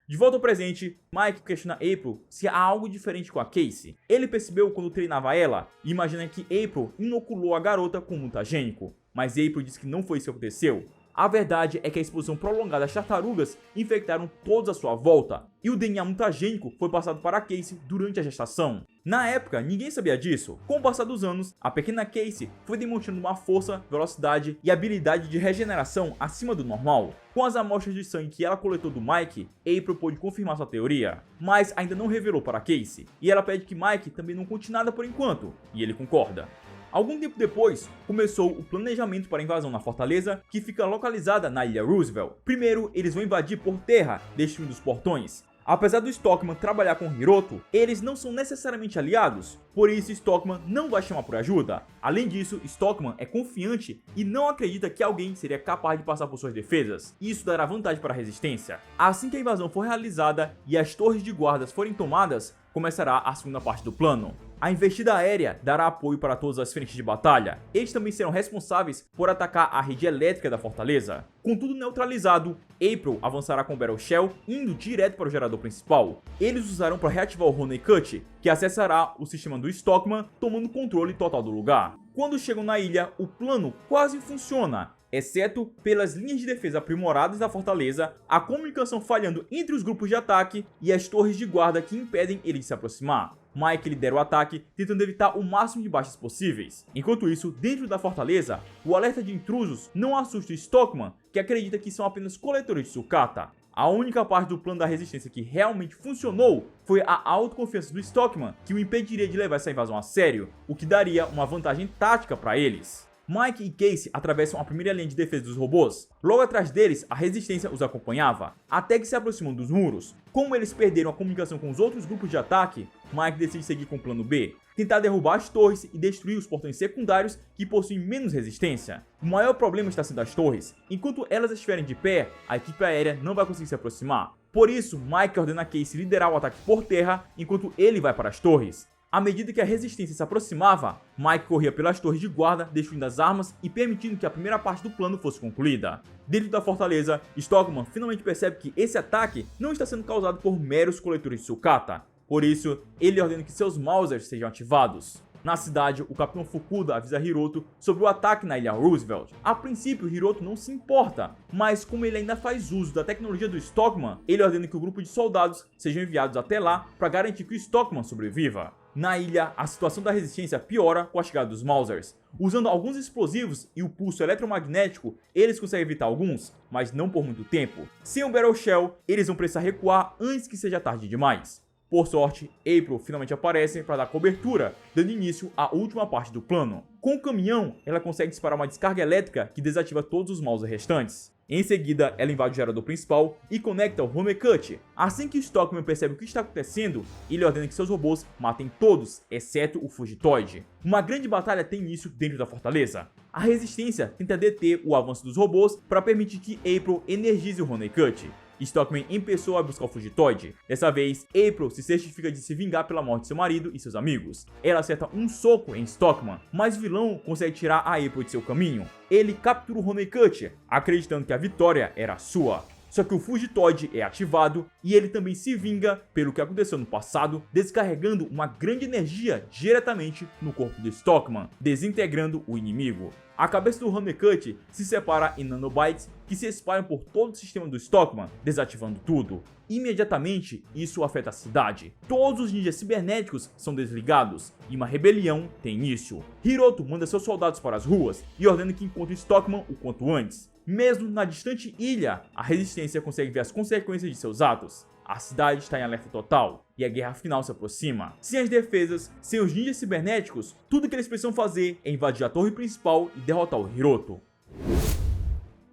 De volta ao presente, Mike questiona April se há algo diferente com a Casey. Ele percebeu quando treinava ela e imagina que April inoculou a garota com mutagênico, mas April diz que não foi isso que aconteceu. A verdade é que a exposição prolongada às tartarugas infectaram todos à sua volta, e o DNA mutagênico foi passado para a Casey durante a gestação. Na época, ninguém sabia disso. Com o passar dos anos, a pequena Casey foi demonstrando uma força, velocidade e habilidade de regeneração acima do normal. Com as amostras de sangue que ela coletou do Mike, April pôde confirmar sua teoria, mas ainda não revelou para Casey, e ela pede que Mike também não conte nada por enquanto, e ele concorda. Algum tempo depois, começou o planejamento para a invasão na fortaleza, que fica localizada na Ilha Roosevelt. Primeiro, eles vão invadir por terra, destruindo os portões. Apesar do Stockman trabalhar com Hiroto, eles não são necessariamente aliados, por isso Stockman não vai chamar por ajuda. Além disso, Stockman é confiante e não acredita que alguém seria capaz de passar por suas defesas, e isso dará vantagem para a resistência. Assim que a invasão for realizada e as torres de guardas forem tomadas, começará a segunda parte do plano. A investida aérea dará apoio para todas as frentes de batalha. Eles também serão responsáveis por atacar a rede elétrica da fortaleza. Com tudo neutralizado, April avançará com Battle Shell, indo direto para o gerador principal. Eles usarão para reativar o Honeycutt, que acessará o sistema do Stockman, tomando controle total do lugar. Quando chegam na ilha, o plano quase funciona, exceto pelas linhas de defesa aprimoradas da fortaleza, a comunicação falhando entre os grupos de ataque e as torres de guarda que impedem ele de se aproximar. Mike lidera o ataque, tentando evitar o máximo de baixas possíveis. Enquanto isso, dentro da fortaleza, o alerta de intrusos não assusta Stockman, que acredita que são apenas coletores de sucata. A única parte do plano da resistência que realmente funcionou foi a autoconfiança do Stockman, que o impediria de levar essa invasão a sério, o que daria uma vantagem tática para eles. Mike e Casey atravessam a primeira linha de defesa dos robôs. Logo atrás deles, a resistência os acompanhava, até que se aproximam dos muros. Como eles perderam a comunicação com os outros grupos de ataque, Mike decide seguir com o plano B, tentar derrubar as torres e destruir os portões secundários que possuem menos resistência. O maior problema está sendo as torres. Enquanto elas estiverem de pé, a equipe aérea não vai conseguir se aproximar. Por isso, Mike ordena Casey liderar o ataque por terra enquanto ele vai para as torres. À medida que a resistência se aproximava, Mike corria pelas torres de guarda, destruindo as armas e permitindo que a primeira parte do plano fosse concluída. Dentro da fortaleza, Stockman finalmente percebe que esse ataque não está sendo causado por meros coletores de sucata. Por isso, ele ordena que seus Mausers sejam ativados. Na cidade, o Capitão Fukuda avisa Hiroto sobre o ataque na Ilha Roosevelt. A princípio, Hiroto não se importa, mas como ele ainda faz uso da tecnologia do Stockman, ele ordena que o grupo de soldados sejam enviados até lá para garantir que o Stockman sobreviva. Na ilha, a situação da resistência piora com a chegada dos Mausers. Usando alguns explosivos e o pulso eletromagnético, eles conseguem evitar alguns, mas não por muito tempo. Sem o Battle Shell, eles vão precisar recuar antes que seja tarde demais. Por sorte, April finalmente aparece para dar cobertura, dando início à última parte do plano. Com o caminhão, ela consegue disparar uma descarga elétrica que desativa todos os Mauser restantes. Em seguida, ela invade o gerador principal e conecta o Honeycutt. Assim que Stockman percebe o que está acontecendo, ele ordena que seus robôs matem todos, exceto o Fugitoid. Uma grande batalha tem início dentro da fortaleza. A resistência tenta deter o avanço dos robôs para permitir que April energize o Honeycutt. Stockman em pessoa busca o Fugitoid. Dessa vez, April se certifica de se vingar pela morte de seu marido e seus amigos. Ela acerta um soco em Stockman, mas o vilão consegue tirar a April de seu caminho. Ele captura o Honeycutt, acreditando que a vitória era sua. Só que o Fugitoid é ativado e ele também se vinga pelo que aconteceu no passado, descarregando uma grande energia diretamente no corpo de Stockman, desintegrando o inimigo. A cabeça do Honeycutt se separa em nanobytes que se espalham por todo o sistema do Stockman, desativando tudo. Imediatamente, isso afeta a cidade. Todos os ninjas cibernéticos são desligados e uma rebelião tem início. Hiroto manda seus soldados para as ruas e ordena que encontrem Stockman o quanto antes. Mesmo na distante ilha, a resistência consegue ver as consequências de seus atos. A cidade está em alerta total e a guerra final se aproxima. Sem as defesas, sem os ninjas cibernéticos, tudo que eles precisam fazer é invadir a torre principal e derrotar o Hiroto.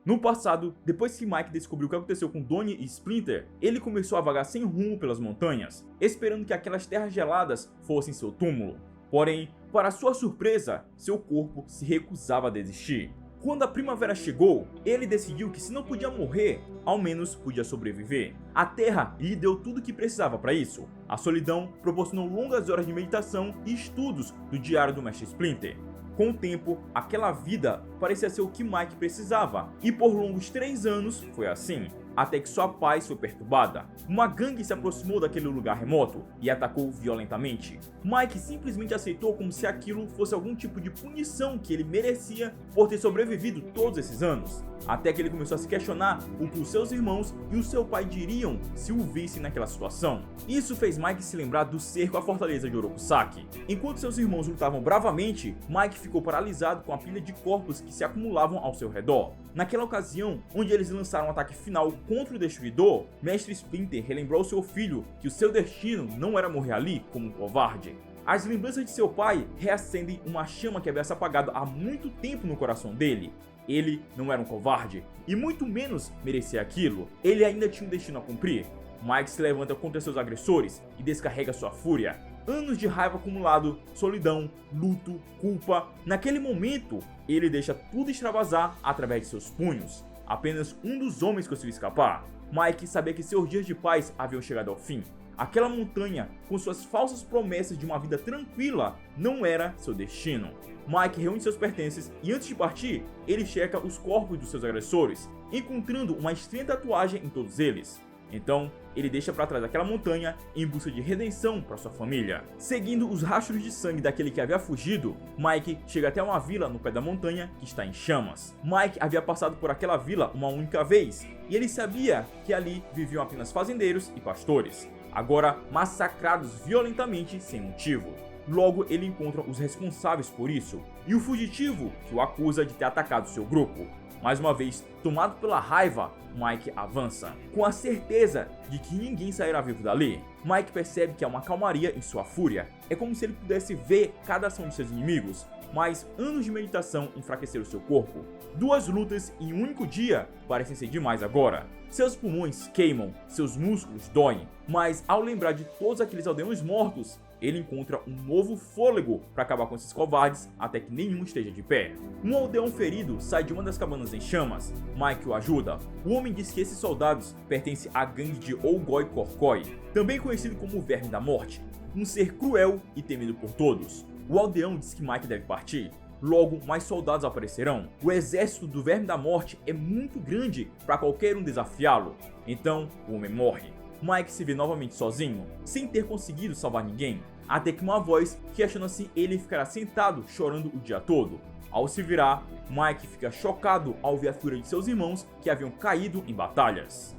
No passado, depois que Mike descobriu o que aconteceu com Donnie e Splinter, ele começou a vagar sem rumo pelas montanhas, esperando que aquelas terras geladas fossem seu túmulo. Porém, para sua surpresa, seu corpo se recusava a desistir. Quando a primavera chegou, ele decidiu que se não podia morrer, ao menos podia sobreviver. A Terra lhe deu tudo o que precisava para isso. A solidão proporcionou longas horas de meditação e estudos do diário do Mestre Splinter. Com o tempo, aquela vida parecia ser o que Mike precisava, e por longos 3 anos foi assim, até que sua paz foi perturbada. Uma gangue se aproximou daquele lugar remoto e atacou violentamente. Mike simplesmente aceitou como se aquilo fosse algum tipo de punição que ele merecia por ter sobrevivido todos esses anos. Até que ele começou a se questionar o que os seus irmãos e o seu pai diriam se o vissem naquela situação. Isso fez Mike se lembrar do cerco à fortaleza de Orokusaki. Enquanto seus irmãos lutavam bravamente, Mike ficou paralisado com a pilha de corpos que se acumulavam ao seu redor. Naquela ocasião, onde eles lançaram um ataque final contra o Destruidor, Mestre Splinter relembrou ao seu filho que o seu destino não era morrer ali como um covarde. As lembranças de seu pai reacendem uma chama que havia se apagado há muito tempo no coração dele. Ele não era um covarde, e muito menos merecia aquilo. Ele ainda tinha um destino a cumprir. Mike se levanta contra seus agressores e descarrega sua fúria. Anos de raiva acumulado, solidão, luto, culpa. Naquele momento, ele deixa tudo extravasar através de seus punhos. Apenas um dos homens conseguiu escapar. Mike sabia que seus dias de paz haviam chegado ao fim. Aquela montanha, com suas falsas promessas de uma vida tranquila, não era seu destino. Mike reúne seus pertences e antes de partir, ele checa os corpos dos seus agressores, encontrando uma estranha tatuagem em todos eles. Então, ele deixa para trás aquela montanha em busca de redenção para sua família. Seguindo os rastros de sangue daquele que havia fugido, Mike chega até uma vila no pé da montanha que está em chamas. Mike havia passado por aquela vila uma única vez, e ele sabia que ali viviam apenas fazendeiros e pastores, agora massacrados violentamente sem motivo. Logo, ele encontra os responsáveis por isso e o fugitivo que o acusa de ter atacado seu grupo. Mais uma vez, tomado pela raiva, Mike avança, com a certeza de que ninguém sairá vivo dali. Mike percebe que há uma calmaria em sua fúria. É como se ele pudesse ver cada ação de seus inimigos, mas anos de meditação enfraqueceram seu corpo. 2 lutas em um único dia parecem ser demais agora. Seus pulmões queimam, seus músculos doem, mas ao lembrar de todos aqueles aldeões mortos, ele encontra um novo fôlego para acabar com esses covardes até que nenhum esteja de pé. Um aldeão ferido sai de uma das cabanas em chamas. Mike o ajuda. O homem diz que esses soldados pertencem à gangue de Olgoi Korkoi, também conhecido como o Verme da Morte, um ser cruel e temido por todos. O aldeão diz que Mike deve partir. Logo, mais soldados aparecerão. O exército do Verme da Morte é muito grande para qualquer um desafiá-lo. Então, o homem morre. Mike se vê novamente sozinho, sem ter conseguido salvar ninguém, até que uma voz questiona se ele ficará sentado chorando o dia todo. Ao se virar, Mike fica chocado ao ver a fúria de seus irmãos que haviam caído em batalhas.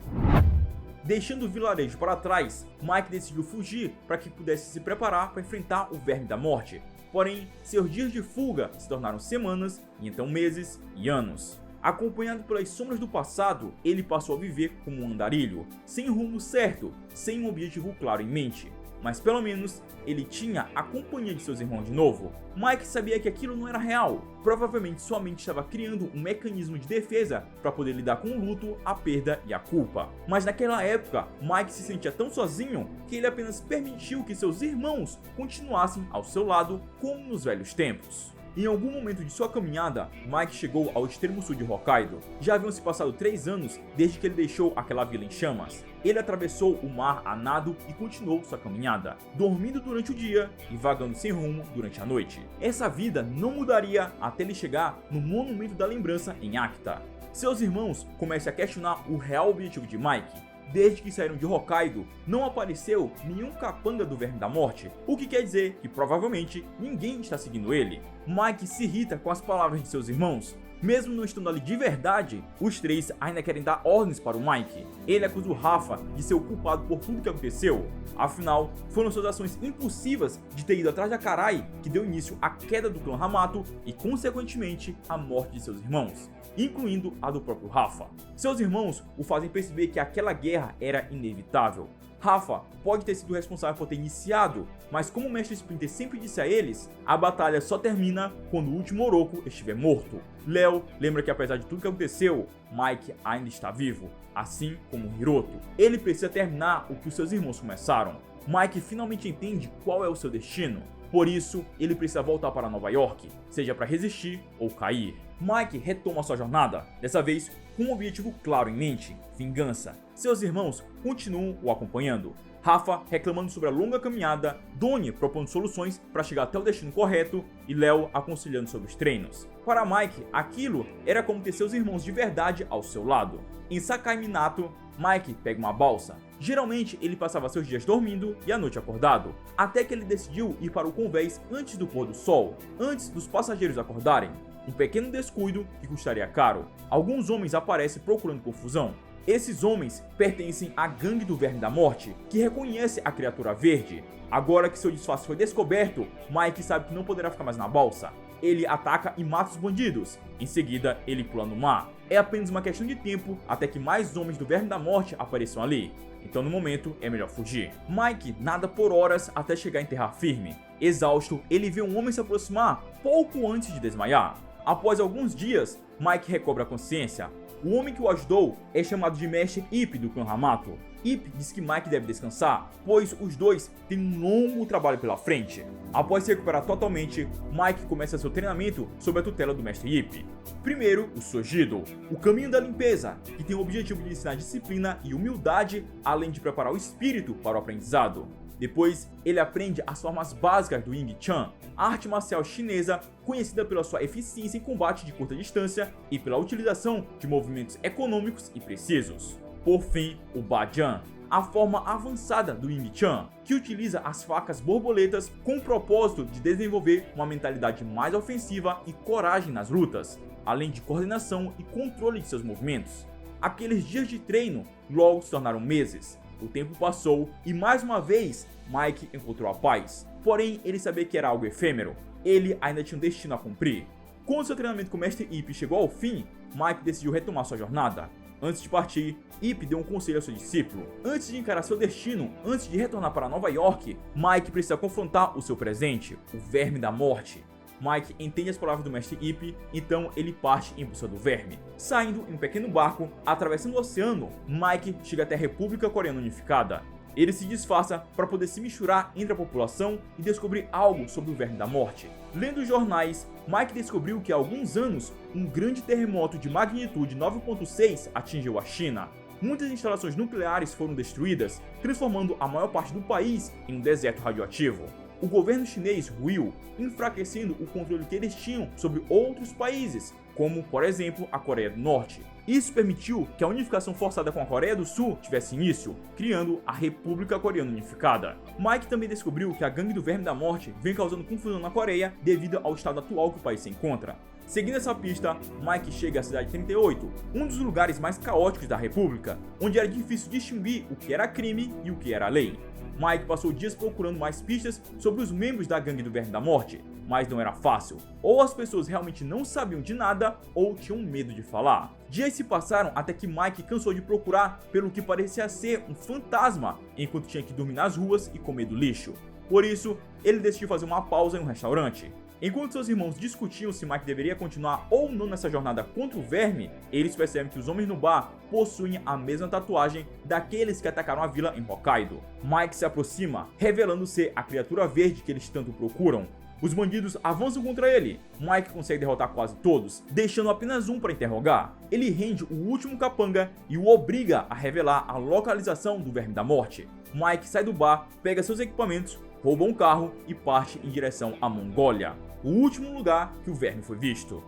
Deixando o vilarejo para trás, Mike decidiu fugir para que pudesse se preparar para enfrentar o Verme da Morte. Porém, seus dias de fuga se tornaram semanas, e então meses e anos. Acompanhado pelas sombras do passado, ele passou a viver como um andarilho, sem rumo certo, sem um objetivo claro em mente. Mas pelo menos ele tinha a companhia de seus irmãos de novo. Mike sabia que aquilo não era real. Provavelmente sua mente estava criando um mecanismo de defesa para poder lidar com o luto, a perda e a culpa. Mas naquela época, Mike se sentia tão sozinho que ele apenas permitiu que seus irmãos continuassem ao seu lado como nos velhos tempos. Em algum momento de sua caminhada, Mike chegou ao extremo sul de Hokkaido. Já haviam se passado 3 anos desde que ele deixou aquela vila em chamas. Ele atravessou o mar a nado e continuou sua caminhada, dormindo durante o dia e vagando sem rumo durante a noite. Essa vida não mudaria até ele chegar no Monumento da Lembrança em Akita. Seus irmãos começam a questionar o real objetivo de Mike. Desde que saíram de Hokkaido, não apareceu nenhum capanga do Verme da Morte, o que quer dizer que provavelmente ninguém está seguindo ele. Mike se irrita com as palavras de seus irmãos. Mesmo não estando ali de verdade, os 3 ainda querem dar ordens para o Mike. Ele acusa o Rafa de ser o culpado por tudo que aconteceu. Afinal, foram suas ações impulsivas de ter ido atrás de Akarai que deu início à queda do clã Hamato e, consequentemente, à morte de seus irmãos, incluindo a do próprio Rafa. Seus irmãos o fazem perceber que aquela guerra era inevitável. Rafa pode ter sido responsável por ter iniciado, mas como o Mestre Splinter sempre disse a eles, a batalha só termina quando o último Oroco estiver morto. Léo lembra que apesar de tudo que aconteceu, Mike ainda está vivo, assim como Hiroto. Ele precisa terminar o que os seus irmãos começaram. Mike finalmente entende qual é o seu destino. Por isso, ele precisa voltar para Nova York, seja para resistir ou cair. Mike retoma sua jornada, dessa vez com um objetivo claro em mente: vingança. Seus irmãos continuam o acompanhando. Rafa reclamando sobre a longa caminhada, Donnie propondo soluções para chegar até o destino correto e Léo aconselhando sobre os treinos. Para Mike, aquilo era como ter seus irmãos de verdade ao seu lado. Em Sakai Minato, Mike pega uma balsa. Geralmente ele passava seus dias dormindo e à noite acordado, até que ele decidiu ir para o convés antes do pôr do sol, antes dos passageiros acordarem. Um pequeno descuido que custaria caro. Alguns homens aparecem procurando confusão. Esses homens pertencem à gangue do Verme da Morte, que reconhece a criatura verde. Agora que seu disfarce foi descoberto, Mike sabe que não poderá ficar mais na balsa. Ele ataca e mata os bandidos. Em seguida, ele pula no mar. É apenas uma questão de tempo até que mais homens do Verme da Morte apareçam ali. Então no momento é melhor fugir. Mike nada por horas até chegar em terra firme. Exausto, ele vê um homem se aproximar pouco antes de desmaiar. Após alguns dias, Mike recobra a consciência. O homem que o ajudou é chamado de Mestre Ip do clã Hamato. Ip diz que Mike deve descansar, pois os dois têm um longo trabalho pela frente. Após se recuperar totalmente, Mike começa seu treinamento sob a tutela do Mestre Ip. Primeiro, o Sojido, o caminho da limpeza, que tem o objetivo de ensinar disciplina e humildade, além de preparar o espírito para o aprendizado. Depois, ele aprende as formas básicas do Ying Chan, a arte marcial chinesa conhecida pela sua eficiência em combate de curta distância e pela utilização de movimentos econômicos e precisos. Por fim, o Bajan, a forma avançada do Ying Chan, que utiliza as facas borboletas com o propósito de desenvolver uma mentalidade mais ofensiva e coragem nas lutas, além de coordenação e controle de seus movimentos. Aqueles dias de treino logo se tornaram meses. O tempo passou e mais uma vez Mike encontrou a paz. porém ele sabia que era algo efêmero. Ele ainda tinha um destino a cumprir. Quando seu treinamento com o Mestre Ip chegou ao fim, Mike decidiu retomar sua jornada. Antes de partir, Ip deu um conselho ao seu discípulo. Antes de encarar seu destino, antes de retornar para Nova York, Mike precisa confrontar o seu presente, o Verme da Morte. Mike entende as palavras do Mestre Ip, então ele parte em busca do verme. Saindo em um pequeno barco, atravessando o oceano, Mike chega até a República Coreana Unificada. Ele se disfarça para poder se misturar entre a população e descobrir algo sobre o Verme da Morte. Lendo os jornais, Mike descobriu que há alguns anos, um grande terremoto de magnitude 9.6 atingiu a China. Muitas instalações nucleares foram destruídas, transformando a maior parte do país em um deserto radioativo. O governo chinês ruiu, enfraquecendo o controle que eles tinham sobre outros países, como, por exemplo, a Coreia do Norte. Isso permitiu que a unificação forçada com a Coreia do Sul tivesse início, criando a República Coreana Unificada. Mike também descobriu que a gangue do Verme da Morte vem causando confusão na Coreia devido ao estado atual que o país se encontra. Seguindo essa pista, Mike chega à Cidade 38, um dos lugares mais caóticos da República, onde era difícil distinguir o que era crime e o que era lei. Mike passou dias procurando mais pistas sobre os membros da gangue do Verme da Morte, mas não era fácil. Ou as pessoas realmente não sabiam de nada, ou tinham medo de falar. Dias se passaram até que Mike cansou de procurar pelo que parecia ser um fantasma, enquanto tinha que dormir nas ruas e comer do lixo. Por isso, ele decidiu fazer uma pausa em um restaurante. Enquanto seus irmãos discutiam se Mike deveria continuar ou não nessa jornada contra o verme, eles percebem que os homens no bar possuem a mesma tatuagem daqueles que atacaram a vila em Hokkaido. Mike se aproxima, revelando ser a criatura verde que eles tanto procuram. Os bandidos avançam contra ele. Mike consegue derrotar quase todos, deixando apenas um para interrogar. Ele rende o último capanga e o obriga a revelar a localização do Verme da Morte. Mike sai do bar, pega seus equipamentos, rouba um carro e parte em direção à Mongólia, o último lugar que o verme foi visto.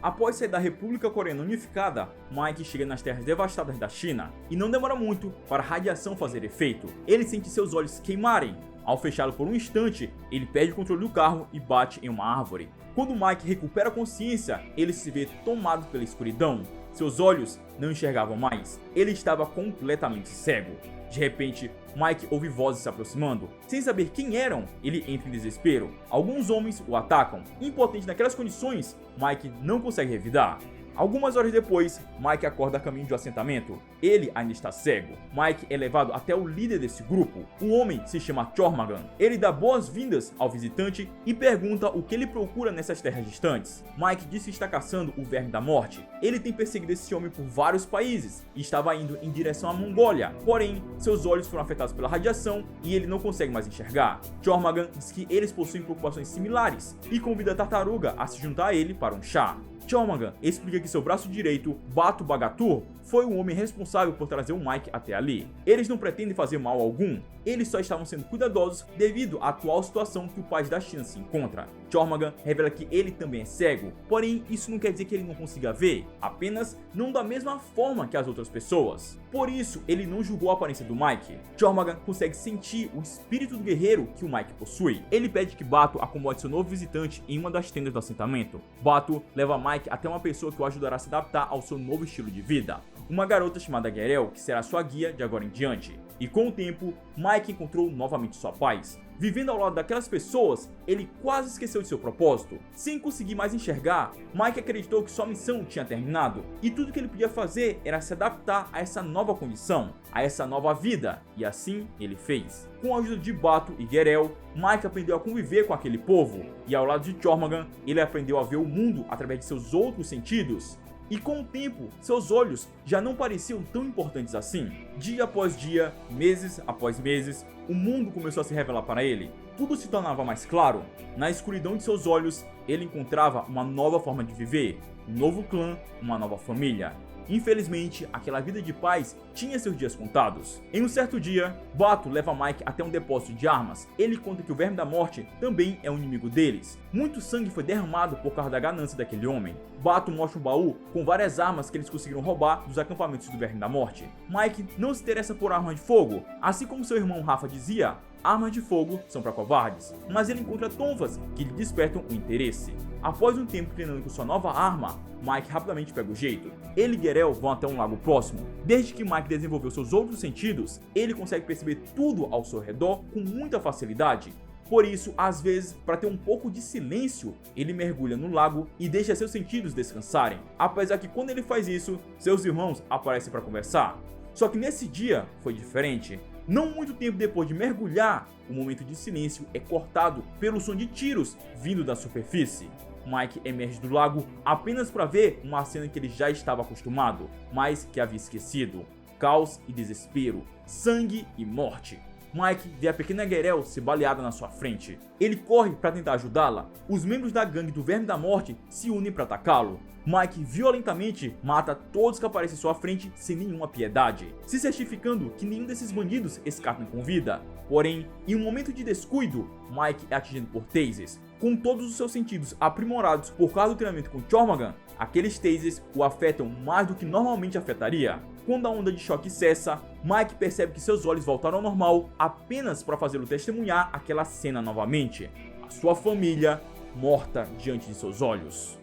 Após sair da República Coreana Unificada, Mike chega nas terras devastadas da China e não demora muito para a radiação fazer efeito. Ele sente seus olhos queimarem. Ao fechá-lo por um instante, ele perde o controle do carro e bate em uma árvore. Quando Mike recupera a consciência, ele se vê tomado pela escuridão. Seus olhos não enxergavam mais. Ele estava completamente cego. De repente, Mike ouve vozes se aproximando. Sem saber quem eram, ele entra em desespero. Alguns homens o atacam. Impotente naquelas condições, Mike não consegue revidar. Algumas horas depois, Mike acorda a caminho de um assentamento. Ele ainda está cego. Mike é levado até o líder desse grupo. O homem se chama Chormagan. Ele dá boas-vindas ao visitante e pergunta o que ele procura nessas terras distantes. Mike diz que está caçando o Verme da Morte. Ele tem perseguido esse homem por vários países e estava indo em direção à Mongólia. Porém, seus olhos foram afetados pela radiação e ele não consegue mais enxergar. Chormagan diz que eles possuem preocupações similares e convida a tartaruga a se juntar a ele para um chá. Chormagan explica que seu braço direito, Batu Bagatur, foi o homem responsável por trazer o Mike até ali. Eles não pretendem fazer mal algum, eles só estavam sendo cuidadosos devido à atual situação que o país da China se encontra. Chormagan revela que ele também é cego, porém isso não quer dizer que ele não consiga ver, apenas não da mesma forma que as outras pessoas. Por isso, ele não julgou a aparência do Mike. Chormagan consegue sentir o espírito do guerreiro que o Mike possui. Ele pede que Batu acomode seu novo visitante em uma das tendas do assentamento. Batu leva Mike até uma pessoa que o ajudará a se adaptar ao seu novo estilo de vida. Uma garota chamada Gerel, que será sua guia de agora em diante. E com o tempo, Mike encontrou novamente sua paz. Vivendo ao lado daquelas pessoas, ele quase esqueceu de seu propósito. Sem conseguir mais enxergar, Mike acreditou que sua missão tinha terminado. E tudo que ele podia fazer era se adaptar a essa nova condição, a essa nova vida. E assim ele fez. Com a ajuda de Batu e Gerel, Mike aprendeu a conviver com aquele povo. E ao lado de Chormagan, ele aprendeu a ver o mundo através de seus outros sentidos. E com o tempo, seus olhos já não pareciam tão importantes assim. Dia após dia, meses após meses, o mundo começou a se revelar para ele. Tudo se tornava mais claro. Na escuridão de seus olhos, ele encontrava uma nova forma de viver, um novo clã, uma nova família. Infelizmente, aquela vida de paz tinha seus dias contados. Em um certo dia, Batu leva Mike até um depósito de armas. Ele conta que o Verme da Morte também é um inimigo deles. Muito sangue foi derramado por causa da ganância daquele homem. Batu mostra um baú com várias armas que eles conseguiram roubar dos acampamentos do Verme da Morte. Mike não se interessa por armas de fogo. Assim como seu irmão Rafa dizia, armas de fogo são para covardes, mas ele encontra tonfas que lhe despertam o interesse. Após um tempo treinando com sua nova arma, Mike rapidamente pega o jeito. Ele e Gerel vão até um lago próximo. Desde que Mike desenvolveu seus outros sentidos, ele consegue perceber tudo ao seu redor com muita facilidade. Por isso, às vezes, para ter um pouco de silêncio, ele mergulha no lago e deixa seus sentidos descansarem. Apesar que quando ele faz isso, seus irmãos aparecem para conversar. Só que nesse dia foi diferente. Não muito tempo depois de mergulhar, o momento de silêncio é cortado pelo som de tiros vindo da superfície. Mike emerge do lago apenas para ver uma cena que ele já estava acostumado, mas que havia esquecido. Caos e desespero, sangue e morte. Mike vê a pequena Guerrero ser baleada na sua frente. Ele corre para tentar ajudá-la. Os membros da gangue do Verme da Morte se unem para atacá-lo. Mike violentamente mata todos que aparecem em sua frente sem nenhuma piedade, se certificando que nenhum desses bandidos escapem com vida. Porém, em um momento de descuido, Mike é atingido por tasers. Com todos os seus sentidos aprimorados por causa do treinamento com Jormungand, aqueles tasers o afetam mais do que normalmente afetaria. Quando a onda de choque cessa, Mike percebe que seus olhos voltaram ao normal apenas para fazê-lo testemunhar aquela cena novamente. A sua família morta diante de seus olhos.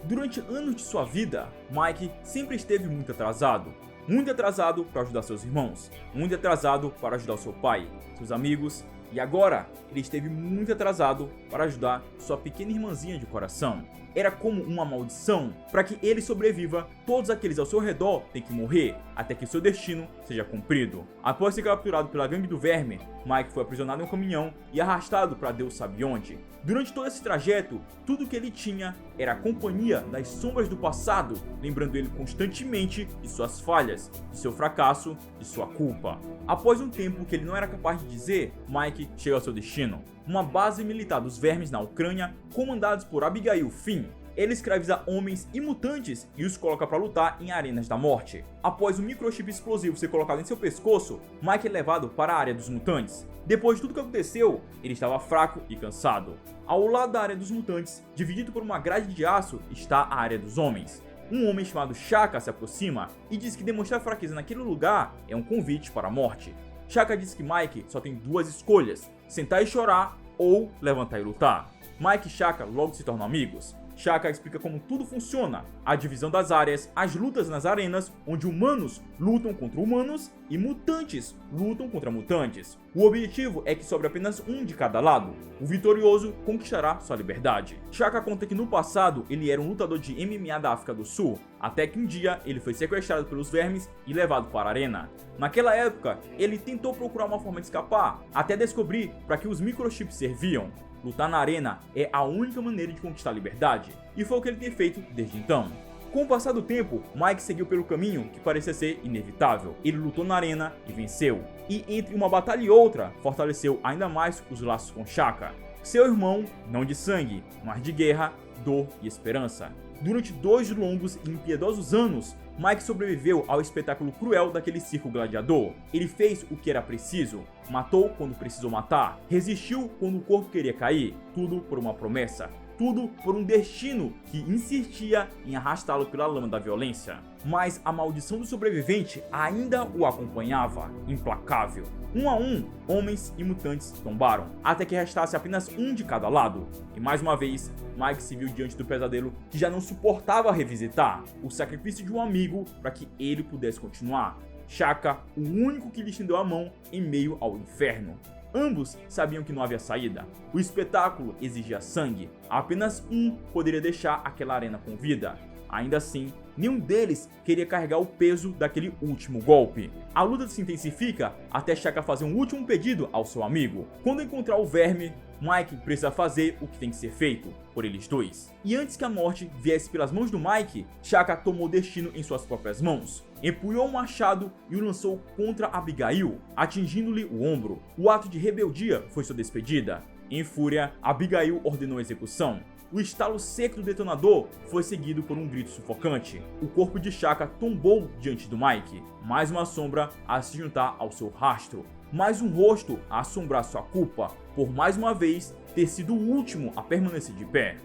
Durante anos de sua vida, Mike sempre esteve muito atrasado. Muito atrasado para ajudar seus irmãos, muito atrasado para ajudar seu pai, seus amigos, e agora ele esteve muito atrasado para ajudar sua pequena irmãzinha de coração. Era como uma maldição. Para que ele sobreviva, todos aqueles ao seu redor têm que morrer, até que seu destino seja cumprido. Após ser capturado pela gangue do Verme, Mike foi aprisionado em um caminhão e arrastado para Deus sabe onde. Durante todo esse trajeto, tudo que ele tinha era a companhia das sombras do passado, lembrando ele constantemente de suas falhas, de seu fracasso, de sua culpa. Após um tempo que ele não era capaz de dizer, Mike chega ao seu destino. Uma base militar dos Vermes na Ucrânia, comandados por Abigail Finn. Ele escraviza homens e mutantes e os coloca para lutar em arenas da morte. Após um microchip explosivo ser colocado em seu pescoço, Mike é levado para a área dos mutantes. Depois de tudo que aconteceu, ele estava fraco e cansado. Ao lado da área dos mutantes, dividido por uma grade de aço, está a área dos homens. Um homem chamado Shaka se aproxima e diz que demonstrar fraqueza naquele lugar é um convite para a morte. Shaka diz que Mike só tem duas escolhas: sentar e chorar ou levantar e lutar. Mike e Shaka logo se tornam amigos. Shaka explica como tudo funciona, a divisão das áreas, as lutas nas arenas, onde humanos lutam contra humanos e mutantes lutam contra mutantes. O objetivo é que sobre apenas um de cada lado. O vitorioso conquistará sua liberdade. Shaka conta que no passado ele era um lutador de MMA da África do Sul, até que um dia ele foi sequestrado pelos vermes e levado para a arena. Naquela época, ele tentou procurar uma forma de escapar, até descobrir para que os microchips serviam. Lutar na arena é a única maneira de conquistar a liberdade, e foi o que ele tem feito desde então. Com o passar do tempo, Mike seguiu pelo caminho que parecia ser inevitável. Ele lutou na arena e venceu, e entre uma batalha e outra, fortaleceu ainda mais os laços com Shaka, seu irmão, não de sangue, mas de guerra, dor e esperança. Durante 2 longos e impiedosos anos, Mike sobreviveu ao espetáculo cruel daquele circo gladiador. Ele fez o que era preciso, matou quando precisou matar, resistiu quando o corpo queria cair, tudo por uma promessa, tudo por um destino que insistia em arrastá-lo pela lama da violência. Mas a maldição do sobrevivente ainda o acompanhava, implacável. Um a um, homens e mutantes tombaram, até que restasse apenas um de cada lado. E mais uma vez, Mike se viu diante do pesadelo que já não suportava revisitar, o sacrifício de um amigo para que ele pudesse continuar. Shaka, o único que lhe estendeu a mão em meio ao inferno. Ambos sabiam que não havia saída. O espetáculo exigia sangue. Apenas um poderia deixar aquela arena com vida. Ainda assim, nenhum deles queria carregar o peso daquele último golpe. A luta se intensifica até Shaka fazer um último pedido ao seu amigo. Quando encontrar o verme, Mike precisa fazer o que tem que ser feito por eles dois. E antes que a morte viesse pelas mãos do Mike, Shaka tomou o destino em suas próprias mãos. Empunhou um machado e o lançou contra Abigail, atingindo-lhe o ombro. O ato de rebeldia foi sua despedida. Em fúria, Abigail ordenou a execução. O estalo seco do detonador foi seguido por um grito sufocante. O corpo de Shaka tombou diante do Mike. Mais uma sombra a se juntar ao seu rastro. Mais um rosto a assombrar sua culpa, por mais uma vez ter sido o último a permanecer de pé.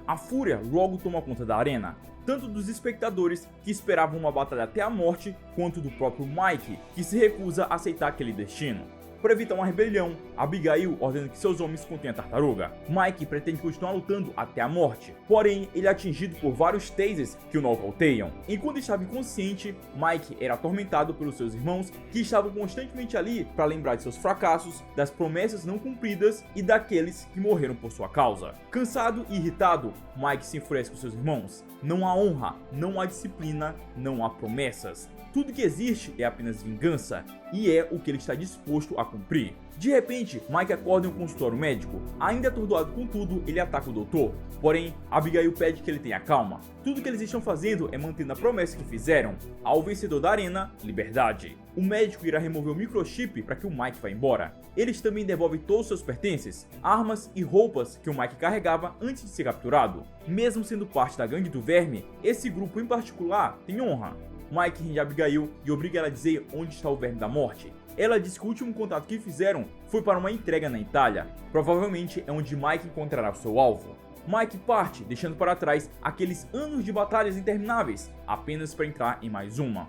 A fúria logo toma conta da arena, tanto dos espectadores que esperavam uma batalha até a morte, quanto do próprio Mike, que se recusa a aceitar aquele destino. Para evitar uma rebelião, Abigail ordena que seus homens contenham a tartaruga. Mike pretende continuar lutando até a morte, porém ele é atingido por vários tasers que o nocauteiam. Enquanto estava inconsciente, Mike era atormentado pelos seus irmãos, que estavam constantemente ali para lembrar de seus fracassos, das promessas não cumpridas e daqueles que morreram por sua causa. Cansado e irritado, Mike se enfurece com seus irmãos. Não há honra, não há disciplina, não há promessas. Tudo que existe é apenas vingança, e é o que ele está disposto a cumprir. De repente, Mike acorda em um consultório médico. Ainda atordoado com tudo, ele ataca o doutor. Porém, Abigail pede que ele tenha calma. Tudo que eles estão fazendo é mantendo a promessa que fizeram ao vencedor da arena, liberdade. O médico irá remover o microchip para que o Mike vá embora. Eles também devolvem todos os seus pertences, armas e roupas que o Mike carregava antes de ser capturado. Mesmo sendo parte da gangue do verme, esse grupo em particular tem honra. Mike rende Abigail e obriga ela a dizer onde está o verme da morte. Ela diz que o último contato que fizeram foi para uma entrega na Itália. Provavelmente é onde Mike encontrará o seu alvo. Mike parte, deixando para trás aqueles anos de batalhas intermináveis, apenas para entrar em mais uma.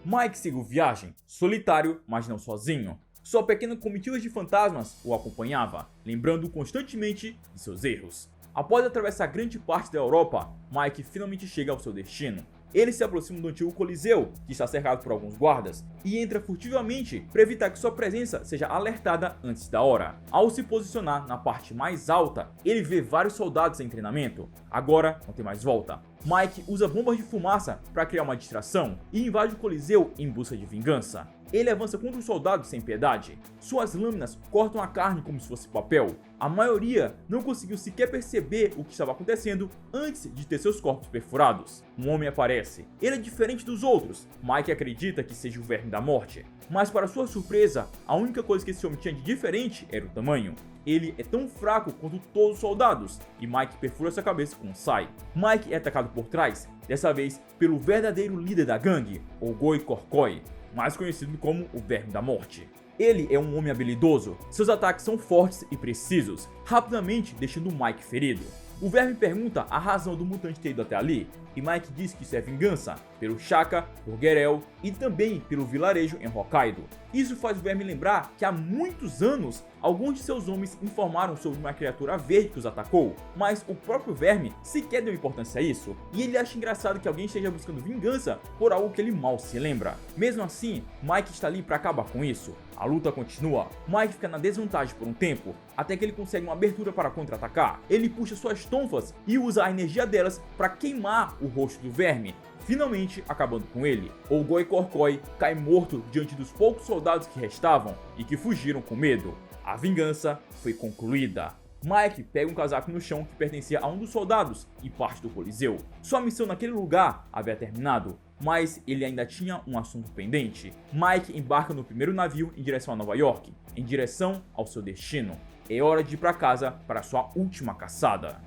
Mike seguiu viagem, solitário, mas não sozinho. Sua pequena comitiva de fantasmas o acompanhava, lembrando constantemente de seus erros. Após atravessar grande parte da Europa, Mike finalmente chega ao seu destino. Ele se aproxima do antigo Coliseu, que está cercado por alguns guardas, e entra furtivamente para evitar que sua presença seja alertada antes da hora. Ao se posicionar na parte mais alta, ele vê vários soldados em treinamento. Agora não tem mais volta. Mike usa bombas de fumaça para criar uma distração e invade o Coliseu em busca de vingança. Ele avança contra os soldados sem piedade. Suas lâminas cortam a carne como se fosse papel. A maioria não conseguiu sequer perceber o que estava acontecendo antes de ter seus corpos perfurados. Um homem aparece. Ele é diferente dos outros. Mike acredita que seja o verme da morte. Mas para sua surpresa, a única coisa que esse homem tinha de diferente era o tamanho. Ele é tão fraco quanto todos os soldados, e Mike perfura sua cabeça com um sai. Mike é atacado por trás, dessa vez pelo verdadeiro líder da gangue, o Goi Korkoi, mais conhecido como o Verme da Morte. Ele é um homem habilidoso, seus ataques são fortes e precisos, rapidamente deixando Mike ferido. O Verme pergunta a razão do mutante ter ido até ali, e Mike diz que isso é vingança, pelo Shaka, por Gerel e também pelo vilarejo em Hokkaido. Isso faz o Verme lembrar que há muitos anos, alguns de seus homens informaram sobre uma criatura verde que os atacou, mas o próprio Verme sequer deu importância a isso, e ele acha engraçado que alguém esteja buscando vingança por algo que ele mal se lembra. Mesmo assim, Mike está ali para acabar com isso. A luta continua. Mike fica na desvantagem por um tempo, até que ele consegue uma abertura para contra-atacar. Ele puxa suas tonfas e usa a energia delas para queimar o rosto do Verme, finalmente acabando com ele. O Goi Korkoi cai morto diante dos poucos soldados que restavam e que fugiram com medo. A vingança foi concluída. Mike pega um casaco no chão que pertencia a um dos soldados e parte do Coliseu. Sua missão naquele lugar havia terminado, mas ele ainda tinha um assunto pendente. Mike embarca no primeiro navio em direção a Nova York, em direção ao seu destino. É hora de ir para casa para sua última caçada.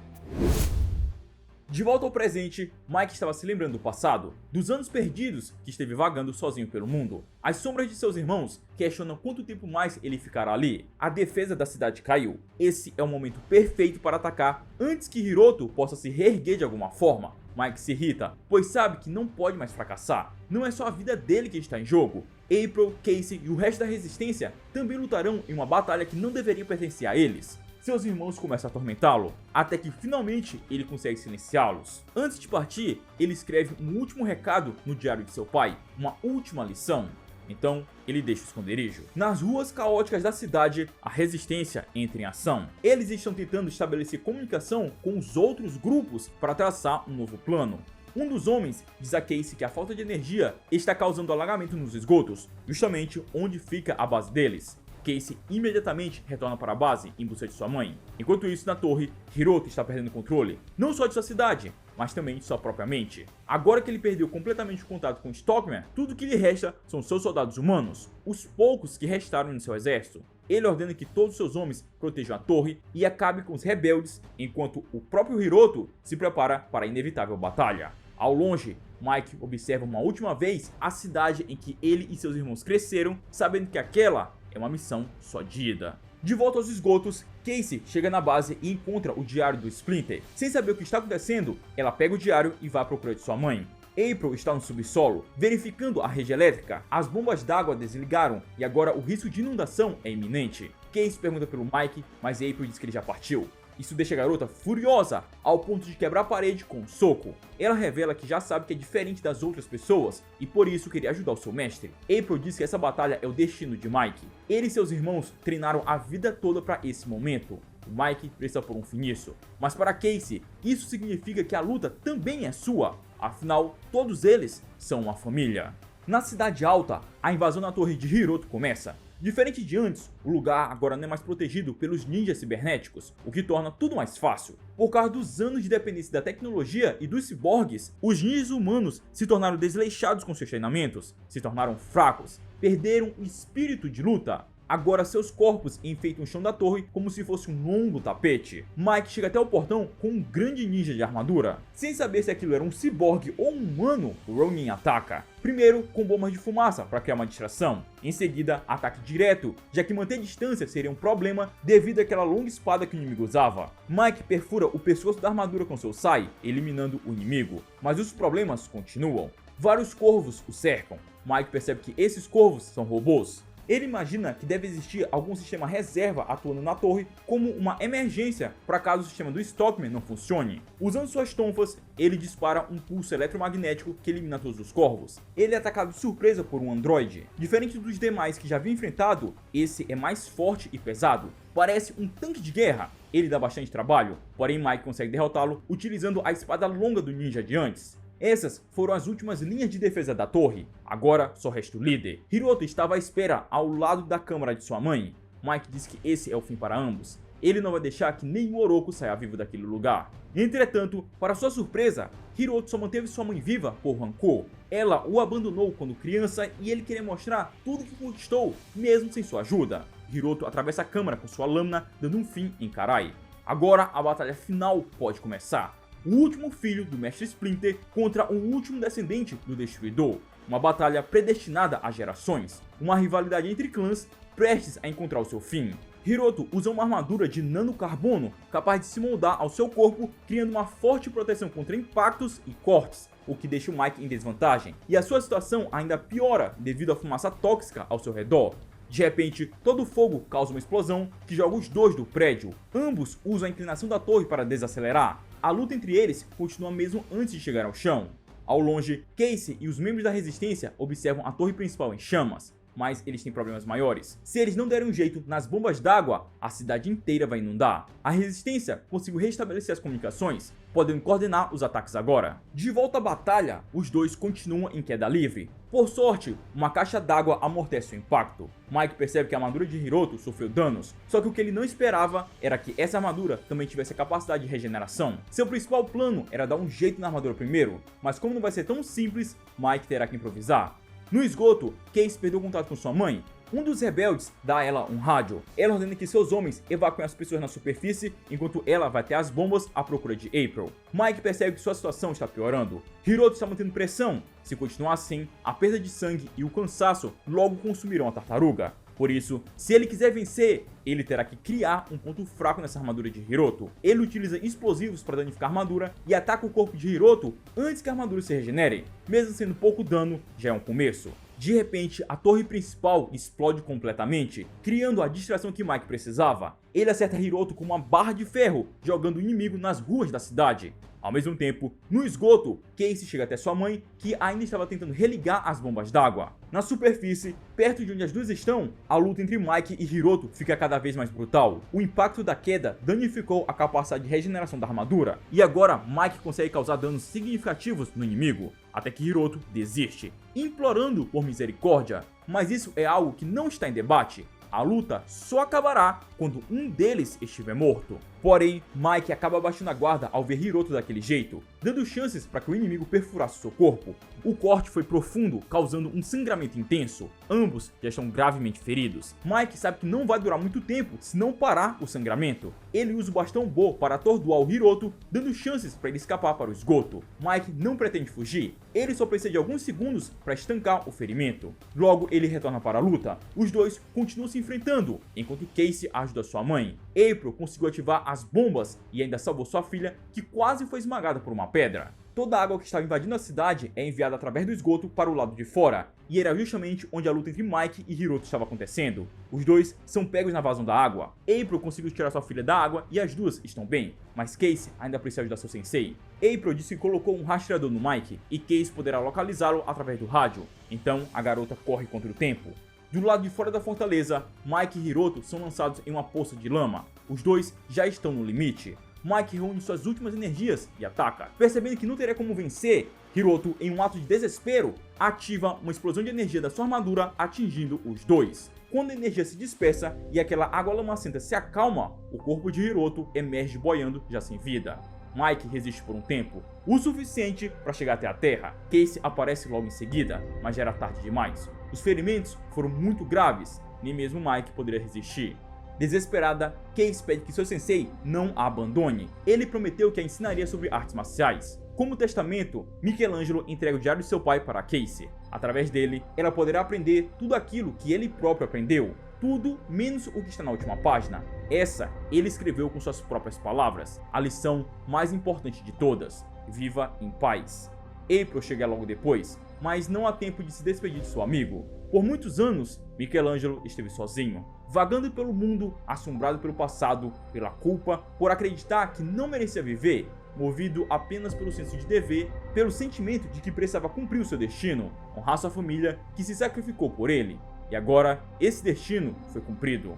De volta ao presente, Mike estava se lembrando do passado, dos anos perdidos que esteve vagando sozinho pelo mundo. As sombras de seus irmãos questionam quanto tempo mais ele ficará ali. A defesa da cidade caiu. Esse é o momento perfeito para atacar antes que Hiroto possa se reerguer de alguma forma. Mike se irrita, pois sabe que não pode mais fracassar. Não é só a vida dele que está em jogo. April, Casey e o resto da resistência também lutarão em uma batalha que não deveria pertencer a eles. Seus irmãos começam a atormentá-lo, até que finalmente ele consegue silenciá-los. Antes de partir, ele escreve um último recado no diário de seu pai, uma última lição. Então, ele deixa o esconderijo. Nas ruas caóticas da cidade, a resistência entra em ação. Eles estão tentando estabelecer comunicação com os outros grupos para traçar um novo plano. Um dos homens diz a Casey que a falta de energia está causando alagamento nos esgotos, justamente onde fica a base deles. Casey imediatamente retorna para a base em busca de sua mãe. Enquanto isso, na torre, Hiroto está perdendo o controle, não só de sua cidade, mas também de sua própria mente. Agora que ele perdeu completamente o contato com Stockman, tudo que lhe resta são seus soldados humanos, os poucos que restaram em seu exército. Ele ordena que todos os seus homens protejam a torre e acabe com os rebeldes, enquanto o próprio Hiroto se prepara para a inevitável batalha. Ao longe, Mike observa uma última vez a cidade em que ele e seus irmãos cresceram, sabendo que aquela é uma missão só de ida. De volta aos esgotos, Casey chega na base e encontra o diário do Splinter. Sem saber o que está acontecendo, ela pega o diário e vai à procura de sua mãe. April está no subsolo, verificando a rede elétrica. As bombas d'água desligaram e agora o risco de inundação é iminente. Casey pergunta pelo Mike, mas April diz que ele já partiu. Isso deixa a garota furiosa, ao ponto de quebrar a parede com um soco. Ela revela que já sabe que é diferente das outras pessoas e por isso queria ajudar o seu mestre. April diz que essa batalha é o destino de Mike. Ele e seus irmãos treinaram a vida toda para esse momento. O Mike precisa pôr um fim nisso. Mas para Casey, isso significa que a luta também é sua. Afinal, todos eles são uma família. Na Cidade Alta, a invasão na torre de Hiroto começa. Diferente de antes, o lugar agora não é mais protegido pelos ninjas cibernéticos, o que torna tudo mais fácil. Por causa dos anos de dependência da tecnologia e dos ciborgues, os ninjas humanos se tornaram desleixados com seus treinamentos, se tornaram fracos, perderam o espírito de luta. Agora seus corpos enfeitam o chão da torre como se fosse um longo tapete. Mike chega até o portão com um grande ninja de armadura. Sem saber se aquilo era um ciborgue ou um humano, o Ronin ataca. Primeiro com bombas de fumaça para criar uma distração. Em seguida, ataque direto, já que manter distância seria um problema devido àquela longa espada que o inimigo usava. Mike perfura o pescoço da armadura com seu Sai, eliminando o inimigo. Mas os problemas continuam. Vários corvos o cercam. Mike percebe que esses corvos são robôs. Ele imagina que deve existir algum sistema reserva atuando na torre como uma emergência para caso o sistema do Stockman não funcione. Usando suas tonfas, ele dispara um pulso eletromagnético que elimina todos os corvos. Ele é atacado de surpresa por um androide. Diferente dos demais que já havia enfrentado, esse é mais forte e pesado. Parece um tanque de guerra. Ele dá bastante trabalho, porém Mike consegue derrotá-lo utilizando a espada longa do ninja de antes. Essas foram as últimas linhas de defesa da torre. Agora só resta o líder. Hiroto estava à espera ao lado da câmara de sua mãe. Mike diz que esse é o fim para ambos. Ele não vai deixar que nem o Oroco saia vivo daquele lugar. Entretanto, para sua surpresa, Hiroto só manteve sua mãe viva por rancor. Ela o abandonou quando criança e ele queria mostrar tudo que conquistou, mesmo sem sua ajuda. Hiroto atravessa a câmara com sua lâmina, dando um fim em Karai. Agora a batalha final pode começar. O último filho do Mestre Splinter contra o último descendente do Destruidor. Uma batalha predestinada a gerações. Uma rivalidade entre clãs prestes a encontrar o seu fim. Hiroto usa uma armadura de nanocarbono capaz de se moldar ao seu corpo, criando uma forte proteção contra impactos e cortes, o que deixa o Mike em desvantagem. E a sua situação ainda piora devido à fumaça tóxica ao seu redor. De repente, todo o fogo causa uma explosão que joga os dois do prédio. Ambos usam a inclinação da torre para desacelerar. A luta entre eles continua mesmo antes de chegar ao chão. Ao longe, Casey e os membros da resistência observam a torre principal em chamas, mas eles têm problemas maiores. Se eles não derem um jeito nas bombas d'água, a cidade inteira vai inundar. A resistência conseguiu restabelecer as comunicações, podendo coordenar os ataques agora. De volta à batalha, os dois continuam em queda livre. Por sorte, uma caixa d'água amortece o impacto. Mike percebe que a armadura de Hiroto sofreu danos, só que o que ele não esperava era que essa armadura também tivesse a capacidade de regeneração. Seu principal plano era dar um jeito na armadura primeiro, mas como não vai ser tão simples, Mike terá que improvisar. No esgoto, Casey perdeu contato com sua mãe. Um dos rebeldes dá a ela um rádio. Ela ordena que seus homens evacuem as pessoas na superfície, enquanto ela vai até as bombas à procura de April. Mike percebe que sua situação está piorando. Hiroto está mantendo pressão. Se continuar assim, a perda de sangue e o cansaço logo consumirão a tartaruga. Por isso, se ele quiser vencer, ele terá que criar um ponto fraco nessa armadura de Hiroto. Ele utiliza explosivos para danificar a armadura e ataca o corpo de Hiroto antes que a armadura se regenere. Mesmo sendo pouco dano, já é um começo. De repente, a torre principal explode completamente, criando a distração que Mike precisava. Ele acerta Hiroto com uma barra de ferro, jogando o inimigo nas ruas da cidade. Ao mesmo tempo, no esgoto, Casey chega até sua mãe, que ainda estava tentando religar as bombas d'água. Na superfície, perto de onde as duas estão, a luta entre Mike e Hiroto fica cada vez mais brutal. O impacto da queda danificou a capacidade de regeneração da armadura, e agora Mike consegue causar danos significativos no inimigo, até que Hiroto desiste, implorando por misericórdia. Mas isso é algo que não está em debate. A luta só acabará quando um deles estiver morto. Porém, Mike acaba abaixando a guarda ao ver Hiroto daquele jeito, dando chances para que o inimigo perfurasse seu corpo. O corte foi profundo, causando um sangramento intenso. Ambos já estão gravemente feridos. Mike sabe que não vai durar muito tempo se não parar o sangramento. Ele usa o bastão Bo para atordoar o Hiroto, dando chances para ele escapar para o esgoto. Mike não pretende fugir. Ele só precisa de alguns segundos para estancar o ferimento. Logo, ele retorna para a luta. Os dois continuam se enfrentando, enquanto Casey ajuda sua mãe. April conseguiu ativar as bombas e ainda salvou sua filha, que quase foi esmagada por uma pedra. toda a água que estava invadindo a cidade é enviada através do esgoto para o lado de fora, e era justamente onde a luta entre Mike e Hiroto estava acontecendo. Os dois são pegos na vazão da água. April conseguiu tirar sua filha da água e as duas estão bem, mas Casey ainda precisa ajudar seu sensei. April disse que colocou um rastreador no Mike e Casey poderá localizá-lo através do rádio, então a garota corre contra o tempo. Do lado de fora da fortaleza, Mike e Hiroto são lançados em uma poça de lama. Os dois já estão no limite. Mike reúne suas últimas energias e ataca. Percebendo que não teria como vencer, Hiroto, em um ato de desespero, ativa uma explosão de energia da sua armadura, atingindo os dois. Quando a energia se dispersa e aquela água lamacenta se acalma, o corpo de Hiroto emerge boiando, já sem vida. Mike resiste por um tempo, o suficiente para chegar até a Terra. Casey aparece logo em seguida, mas já era tarde demais. Os ferimentos foram muito graves, nem mesmo Mike poderia resistir. Desesperada, Casey pede que seu sensei não a abandone. Ele prometeu que a ensinaria sobre artes marciais. Como testamento, Michelangelo entrega o diário de seu pai para Casey. Através dele, ela poderá aprender tudo aquilo que ele próprio aprendeu. Tudo menos o que está na última página. Essa ele escreveu com suas próprias palavras. A lição mais importante de todas: viva em paz. April chega logo depois, mas não há tempo de se despedir de seu amigo. Por muitos anos, Michelangelo esteve sozinho, vagando pelo mundo, assombrado pelo passado, pela culpa, por acreditar que não merecia viver, movido apenas pelo senso de dever, pelo sentimento de que precisava cumprir o seu destino, honrar sua família que se sacrificou por ele. E agora, esse destino foi cumprido.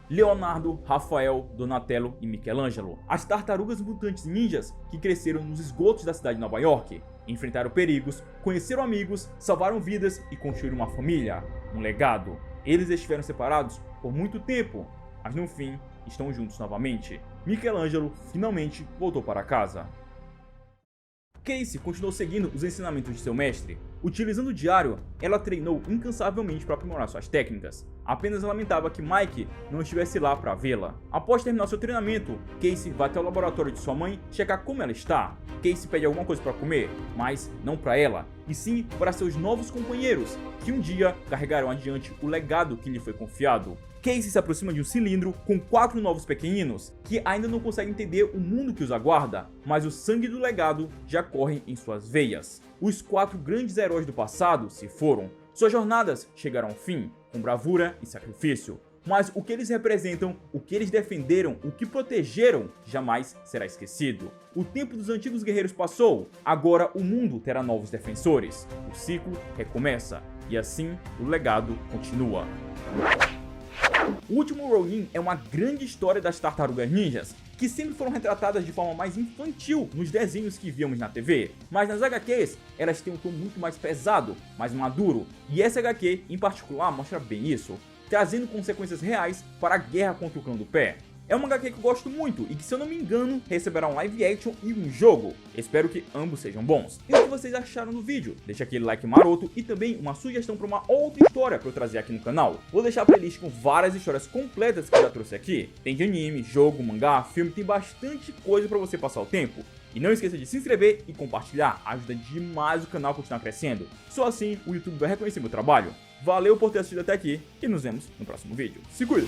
Leonardo, Rafael, Donatello e Michelangelo, as tartarugas mutantes ninjas que cresceram nos esgotos da cidade de Nova York, enfrentaram perigos, conheceram amigos, salvaram vidas e construíram uma família, um legado. Eles estiveram separados por muito tempo, mas no fim estão juntos novamente. Michelangelo finalmente voltou para casa. Casey continuou seguindo os ensinamentos de seu mestre. Utilizando o diário, ela treinou incansavelmente para aprimorar suas técnicas. Apenas lamentava que Mike não estivesse lá para vê-la. Após terminar seu treinamento, Casey vai até o laboratório de sua mãe checar como ela está. Casey pede alguma coisa para comer, mas não para ela, e sim para seus novos companheiros, que um dia carregarão adiante o legado que lhe foi confiado. Casey se aproxima de um cilindro com 4 novos pequeninos, que ainda não conseguem entender o mundo que os aguarda, mas o sangue do legado já corre em suas veias. Os 4 grandes heróis do passado se foram. Suas jornadas chegaram ao fim, com bravura e sacrifício. Mas o que eles representam, o que eles defenderam, o que protegeram, jamais será esquecido. O tempo dos antigos guerreiros passou, agora o mundo terá novos defensores. O ciclo recomeça, e assim o legado continua. O Último Ronin é uma grande história das tartarugas ninjas, que sempre foram retratadas de forma mais infantil nos desenhos que víamos na TV, mas nas HQs elas têm um tom muito mais pesado, mais maduro, e essa HQ em particular mostra bem isso, trazendo consequências reais para a guerra contra o Clã do Pé. É uma HQ que eu gosto muito e que, se eu não me engano, receberá um live action e um jogo. Espero que ambos sejam bons. E o que vocês acharam do vídeo? Deixa aquele like maroto e também uma sugestão para uma outra história para eu trazer aqui no canal. Vou deixar a playlist com várias histórias completas que eu já trouxe aqui. Tem de anime, jogo, mangá, filme, tem bastante coisa para você passar o tempo. E não esqueça de se inscrever e compartilhar, ajuda demais o canal a continuar crescendo. Só assim o YouTube vai reconhecer meu trabalho. Valeu por ter assistido até aqui e nos vemos no próximo vídeo. Se cuida!